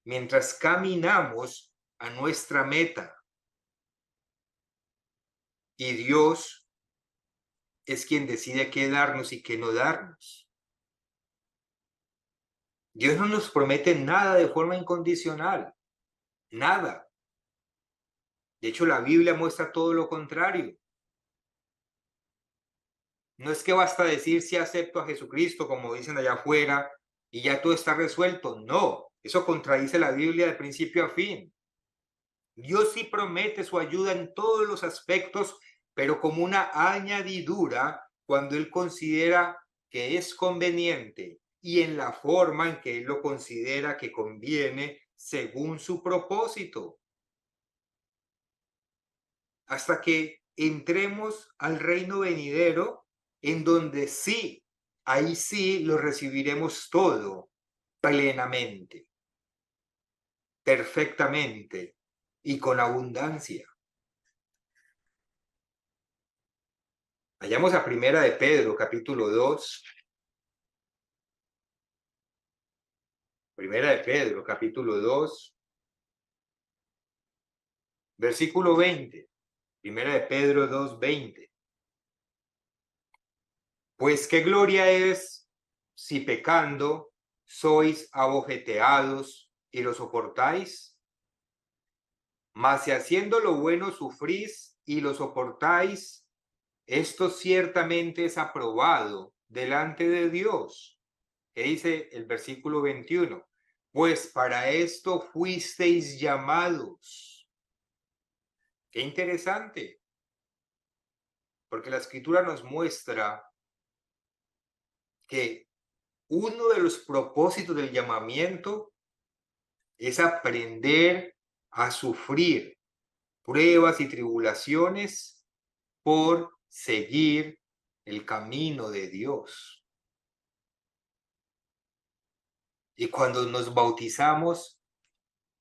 mientras caminamos a nuestra meta. Y Dios es quien decide qué darnos y qué no darnos. Dios no nos promete nada de forma incondicional, nada. De hecho, la Biblia muestra todo lo contrario. No es que basta decir si acepto a Jesucristo, como dicen allá afuera, y ya todo está resuelto. No, eso contradice la Biblia de principio a fin. Dios sí promete su ayuda en todos los aspectos, pero como una añadidura cuando Él considera que es conveniente y en la forma en que Él lo considera que conviene según su propósito. Hasta que entremos al reino venidero, en donde sí, ahí sí lo recibiremos todo plenamente, perfectamente y con abundancia. Vayamos a Primera de Pedro, capítulo 2. Primera de Pedro, capítulo 2, versículo 20. Primera de Pedro 2, 20. Pues qué gloria es si pecando sois abofeteados y lo soportáis, mas si haciendo lo bueno sufrís y lo soportáis, esto ciertamente es aprobado delante de Dios. ¿Qué dice el versículo 21? Pues para esto fuisteis llamados. Qué interesante, porque la escritura nos muestra que uno de los propósitos del llamamiento es aprender a sufrir pruebas y tribulaciones por seguir el camino de Dios. Y cuando nos bautizamos,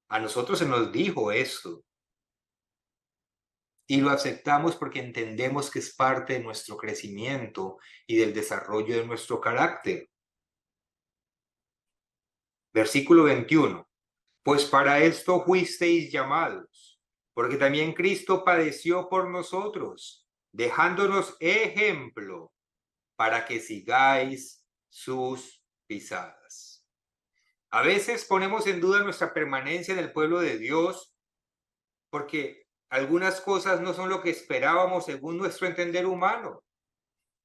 a nosotros se nos dijo esto. Y lo aceptamos porque entendemos que es parte de nuestro crecimiento y del desarrollo de nuestro carácter. Versículo 21. Pues para esto fuisteis llamados, porque también Cristo padeció por nosotros, dejándonos ejemplo para que sigáis sus pisadas. A veces ponemos en duda nuestra permanencia en el pueblo de Dios porque algunas cosas no son lo que esperábamos según nuestro entender humano.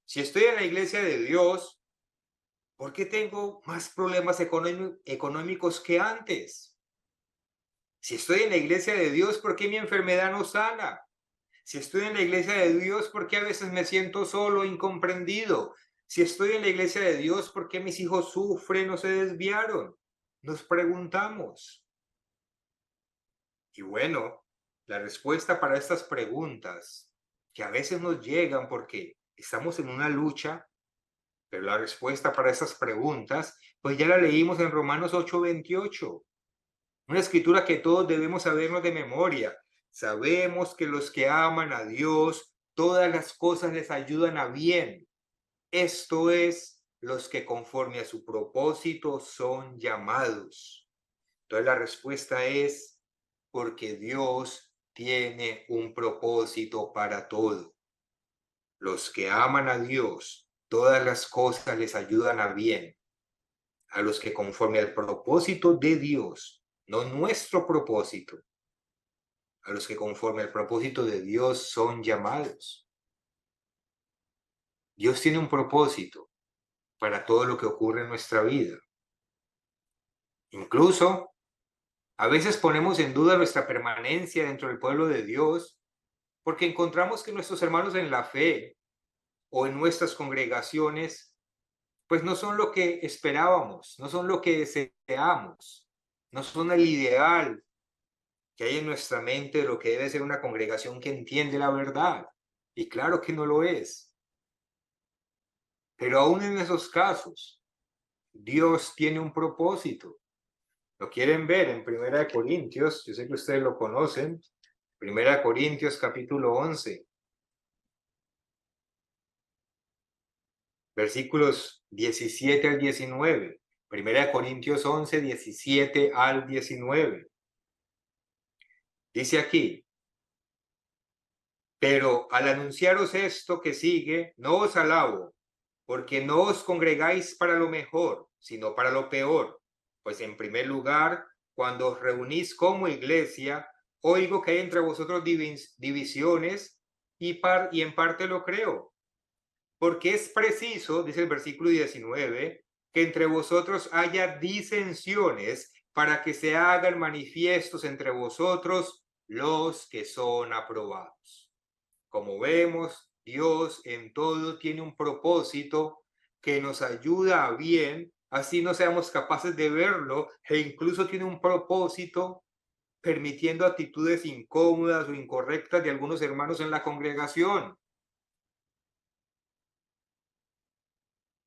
Si estoy en la iglesia de Dios, ¿por qué tengo más problemas económicos que antes? Si estoy en la iglesia de Dios, ¿por qué mi enfermedad no sana? Si estoy en la iglesia de Dios, ¿por qué a veces me siento solo, incomprendido? Si estoy en la iglesia de Dios, ¿por qué mis hijos sufren o se desviaron? Nos preguntamos. Y bueno, la respuesta para estas preguntas, que a veces nos llegan porque estamos en una lucha, pero la respuesta para esas preguntas, pues ya la leímos en Romanos 8:28. Una escritura que todos debemos sabernos de memoria. Sabemos que los que aman a Dios, todas las cosas les ayudan a bien. Esto es, los que conforme a su propósito son llamados. Entonces la respuesta es porque Dios tiene un propósito para todo. Los que aman a Dios, todas las cosas les ayudan a bien. A los que conforme al propósito de Dios, no nuestro propósito, a los que conforme al propósito de Dios son llamados. Dios tiene un propósito para todo lo que ocurre en nuestra vida. Incluso, a veces ponemos en duda nuestra permanencia dentro del pueblo de Dios porque encontramos que nuestros hermanos en la fe o en nuestras congregaciones, pues no son lo que esperábamos, no son lo que deseamos, no son el ideal que hay en nuestra mente de lo que debe ser una congregación que entiende la verdad. Y claro que no lo es. Pero aún en esos casos, Dios tiene un propósito. Lo quieren ver en Primera de Corintios, yo sé que ustedes lo conocen, Primera de Corintios capítulo 11, versículos 17 al 19. Primera de Corintios 11, 17 al 19. Dice aquí, pero al anunciaros esto que sigue, no os alabo, porque no os congregáis para lo mejor, sino para lo peor. Pues en primer lugar, cuando os reunís como iglesia, oigo que hay entre vosotros divisiones y en parte lo creo. Porque es preciso, dice el versículo 19, que entre vosotros haya disensiones para que se hagan manifiestos entre vosotros los que son aprobados. Como vemos, Dios en todo tiene un propósito que nos ayuda a bien, así no seamos capaces de verlo, e incluso tiene un propósito permitiendo actitudes incómodas o incorrectas de algunos hermanos en la congregación.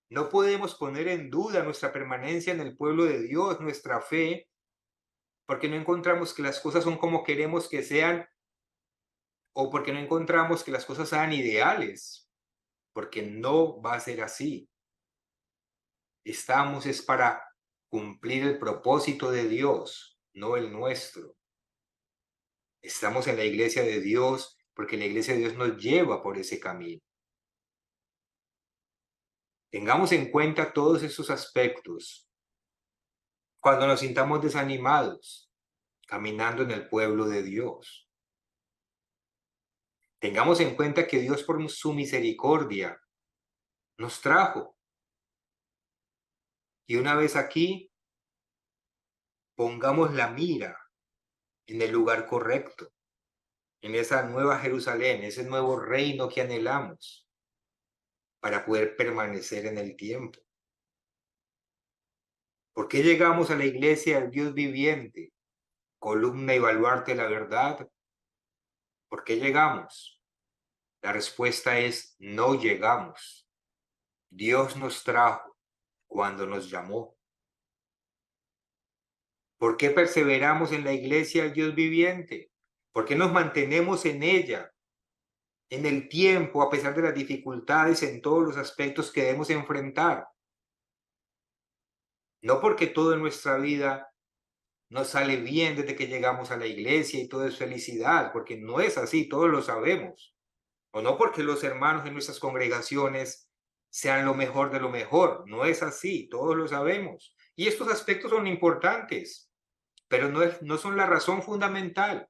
No podemos poner en duda nuestra permanencia en el pueblo de Dios, nuestra fe, porque no encontramos que las cosas son como queremos que sean o porque no encontramos que las cosas sean ideales, porque no va a ser así. Estamos es para cumplir el propósito de Dios, no el nuestro. Estamos en la iglesia de Dios porque la iglesia de Dios nos lleva por ese camino. Tengamos en cuenta todos esos aspectos cuando nos sintamos desanimados, caminando en el pueblo de Dios. Tengamos en cuenta que Dios por su misericordia nos trajo. Y una vez aquí, pongamos la mira en el lugar correcto, en esa nueva Jerusalén, ese nuevo reino que anhelamos para poder permanecer en el tiempo. ¿Por qué llegamos a la iglesia del Dios viviente, columna y baluarte de la verdad? ¿Por qué llegamos? La respuesta es no llegamos. Dios nos trajo cuando nos llamó. ¿Por qué perseveramos en la iglesia del Dios viviente? ¿Por qué nos mantenemos en ella, en el tiempo, a pesar de las dificultades en todos los aspectos que debemos enfrentar? No porque todo en nuestra vida nos sale bien desde que llegamos a la iglesia y todo es felicidad, porque no es así, todos lo sabemos. O no porque los hermanos en nuestras congregaciones sean lo mejor de lo mejor, no es así, todos lo sabemos. Y estos aspectos son importantes, pero no son la razón fundamental.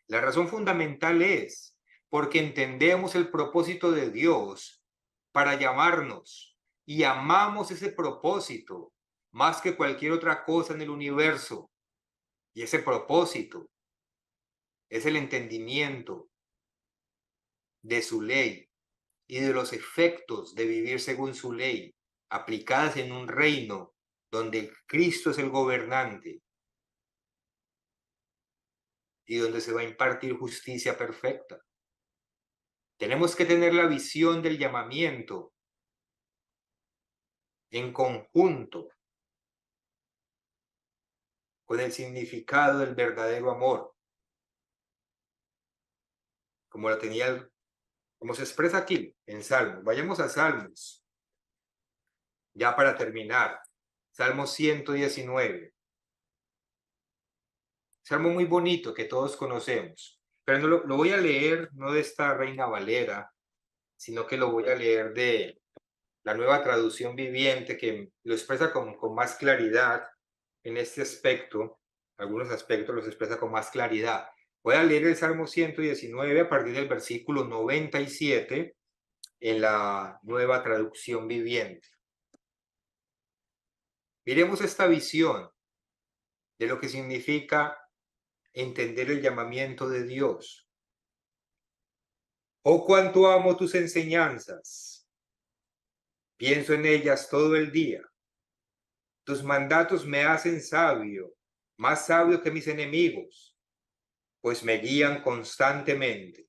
La razón fundamental es porque entendemos el propósito de Dios para llamarnos y amamos ese propósito más que cualquier otra cosa en el universo. Y ese propósito es el entendimiento de su ley y de los efectos de vivir según su ley, aplicadas en un reino donde Cristo es el gobernante y donde se va a impartir justicia perfecta. Tenemos que tener la visión del llamamiento en conjunto con el significado del verdadero amor, como como se expresa aquí en Salmos. Vayamos a Salmos, ya para terminar. Salmo 119. Salmo muy bonito que todos conocemos, pero no lo voy a leer no de esta Reina Valera, sino que lo voy a leer de la Nueva Traducción Viviente, que lo expresa con más claridad en este aspecto. Algunos aspectos los expresa con más claridad. Voy a leer el Salmo 119 a partir del versículo 97 en la Nueva Traducción Viviente. Miremos esta visión de lo que significa entender el llamamiento de Dios. Oh, cuánto amo tus enseñanzas. Pienso en ellas todo el día. Tus mandatos me hacen sabio, más sabio que mis enemigos, pues me guían constantemente.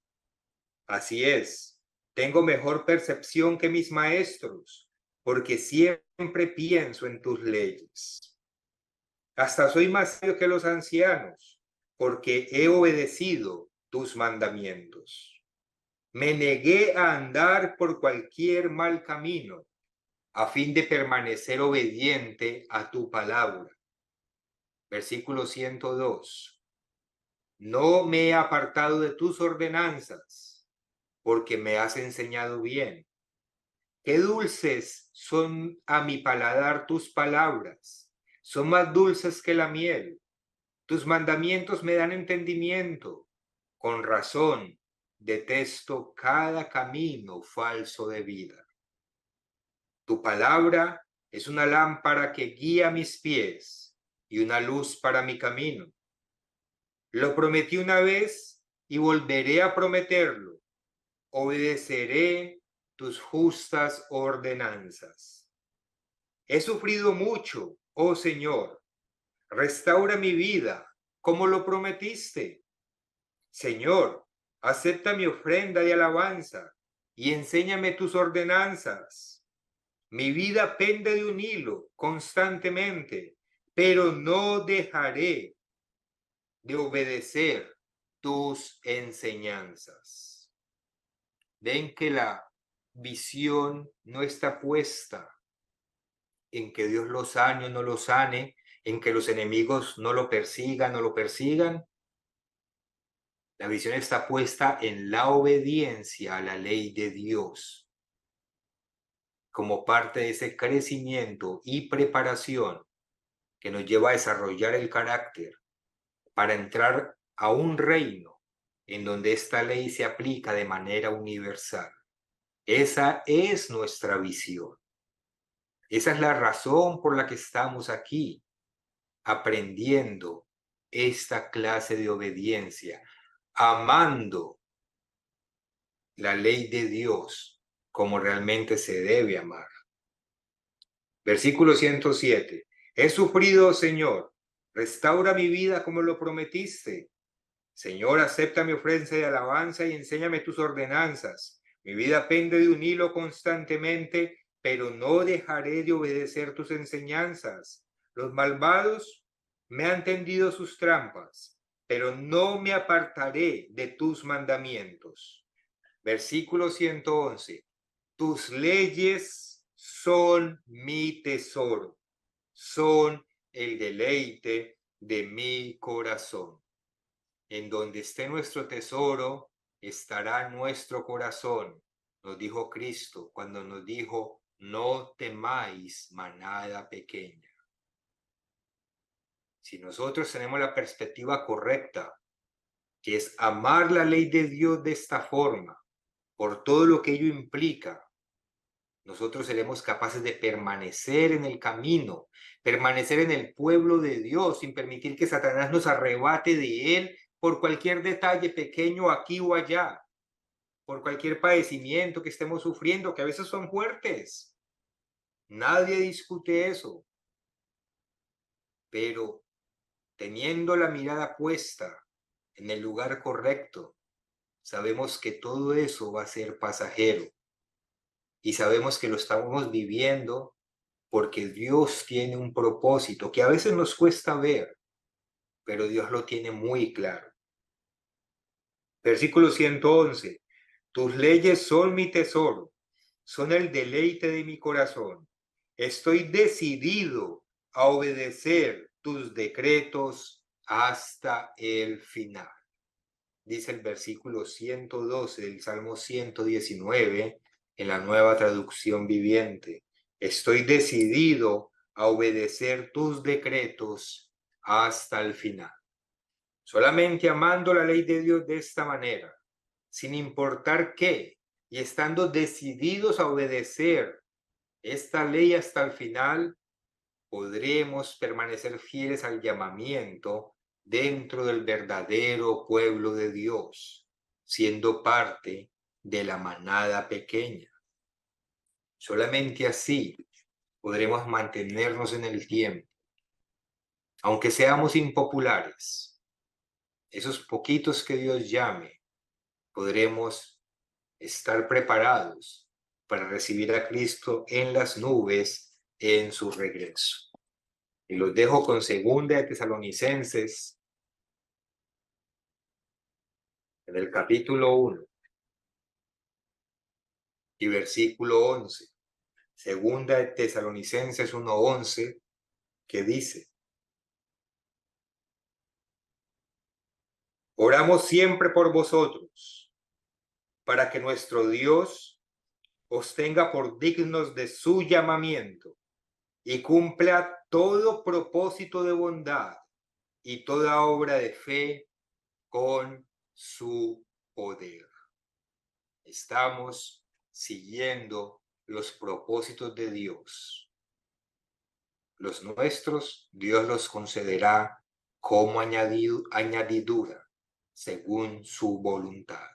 Así es, tengo mejor percepción que mis maestros, porque siempre pienso en tus leyes. Hasta soy más sabio que los ancianos, porque he obedecido tus mandamientos. Me negué a andar por cualquier mal camino, a fin de permanecer obediente a tu palabra. Versículo 102. No me he apartado de tus ordenanzas, porque me has enseñado bien. Qué dulces son a mi paladar tus palabras, son más dulces que la miel. Tus mandamientos me dan entendimiento. Con razón, detesto cada camino falso de vida. Tu palabra es una lámpara que guía mis pies y una luz para mi camino. Lo prometí una vez y volveré a prometerlo. Obedeceré tus justas ordenanzas. He sufrido mucho, oh Señor. Restaura mi vida como lo prometiste. Señor, acepta mi ofrenda de alabanza y enséñame tus ordenanzas. Mi vida pende de un hilo constantemente, pero no dejaré de obedecer tus enseñanzas. Ven que la visión no está puesta en que Dios lo sane o no lo sane, en que los enemigos no lo persigan o lo persigan. La visión está puesta en la obediencia a la ley de Dios como parte de ese crecimiento y preparación que nos lleva a desarrollar el carácter para entrar a un reino en donde esta ley se aplica de manera universal. Esa es nuestra visión. Esa es la razón por la que estamos aquí, aprendiendo esta clase de obediencia, amando la ley de Dios como realmente se debe amar. Versículo 107. He sufrido, Señor, restaura mi vida como lo prometiste. Señor, acepta mi ofrenda de alabanza y enséñame tus ordenanzas. Mi vida pende de un hilo constantemente, pero no dejaré de obedecer tus enseñanzas. Los malvados me han tendido sus trampas, pero no me apartaré de tus mandamientos. Versículo 111. Tus leyes son mi tesoro, son el deleite de mi corazón. En donde esté nuestro tesoro, estará nuestro corazón, nos dijo Cristo cuando nos dijo, no temáis, manada pequeña. Si nosotros tenemos la perspectiva correcta, que es amar la ley de Dios de esta forma, por todo lo que ello implica, nosotros seremos capaces de permanecer en el camino, permanecer en el pueblo de Dios, sin permitir que Satanás nos arrebate de él por cualquier detalle pequeño aquí o allá, por cualquier padecimiento que estemos sufriendo, que a veces son fuertes. Nadie discute eso. Pero teniendo la mirada puesta en el lugar correcto, sabemos que todo eso va a ser pasajero. Y sabemos que lo estamos viviendo porque Dios tiene un propósito que a veces nos cuesta ver, pero Dios lo tiene muy claro. Versículo 111. Tus leyes son mi tesoro, son el deleite de mi corazón. Estoy decidido a obedecer tus decretos hasta el final. Dice el versículo 112 del Salmo 119 en la Nueva Traducción Viviente. Estoy decidido a obedecer tus decretos hasta el final. Solamente amando la ley de Dios de esta manera, sin importar qué, y estando decididos a obedecer esta ley hasta el final, podremos permanecer fieles al llamamiento dentro del verdadero pueblo de Dios, siendo parte de la manada pequeña. Solamente así podremos mantenernos en el tiempo, aunque seamos impopulares. Esos poquitos que Dios llame, podremos estar preparados para recibir a Cristo en las nubes en su regreso. Y los dejo con 2 de Tesalonicenses, en el capítulo 1 y versículo 11. 2 de Tesalonicenses 1:11, que dice: oramos siempre por vosotros, para que nuestro Dios os tenga por dignos de su llamamiento y cumpla todo propósito de bondad y toda obra de fe con su poder. Estamos siguiendo los propósitos de Dios. Los nuestros, Dios los concederá como añadidura, según su voluntad.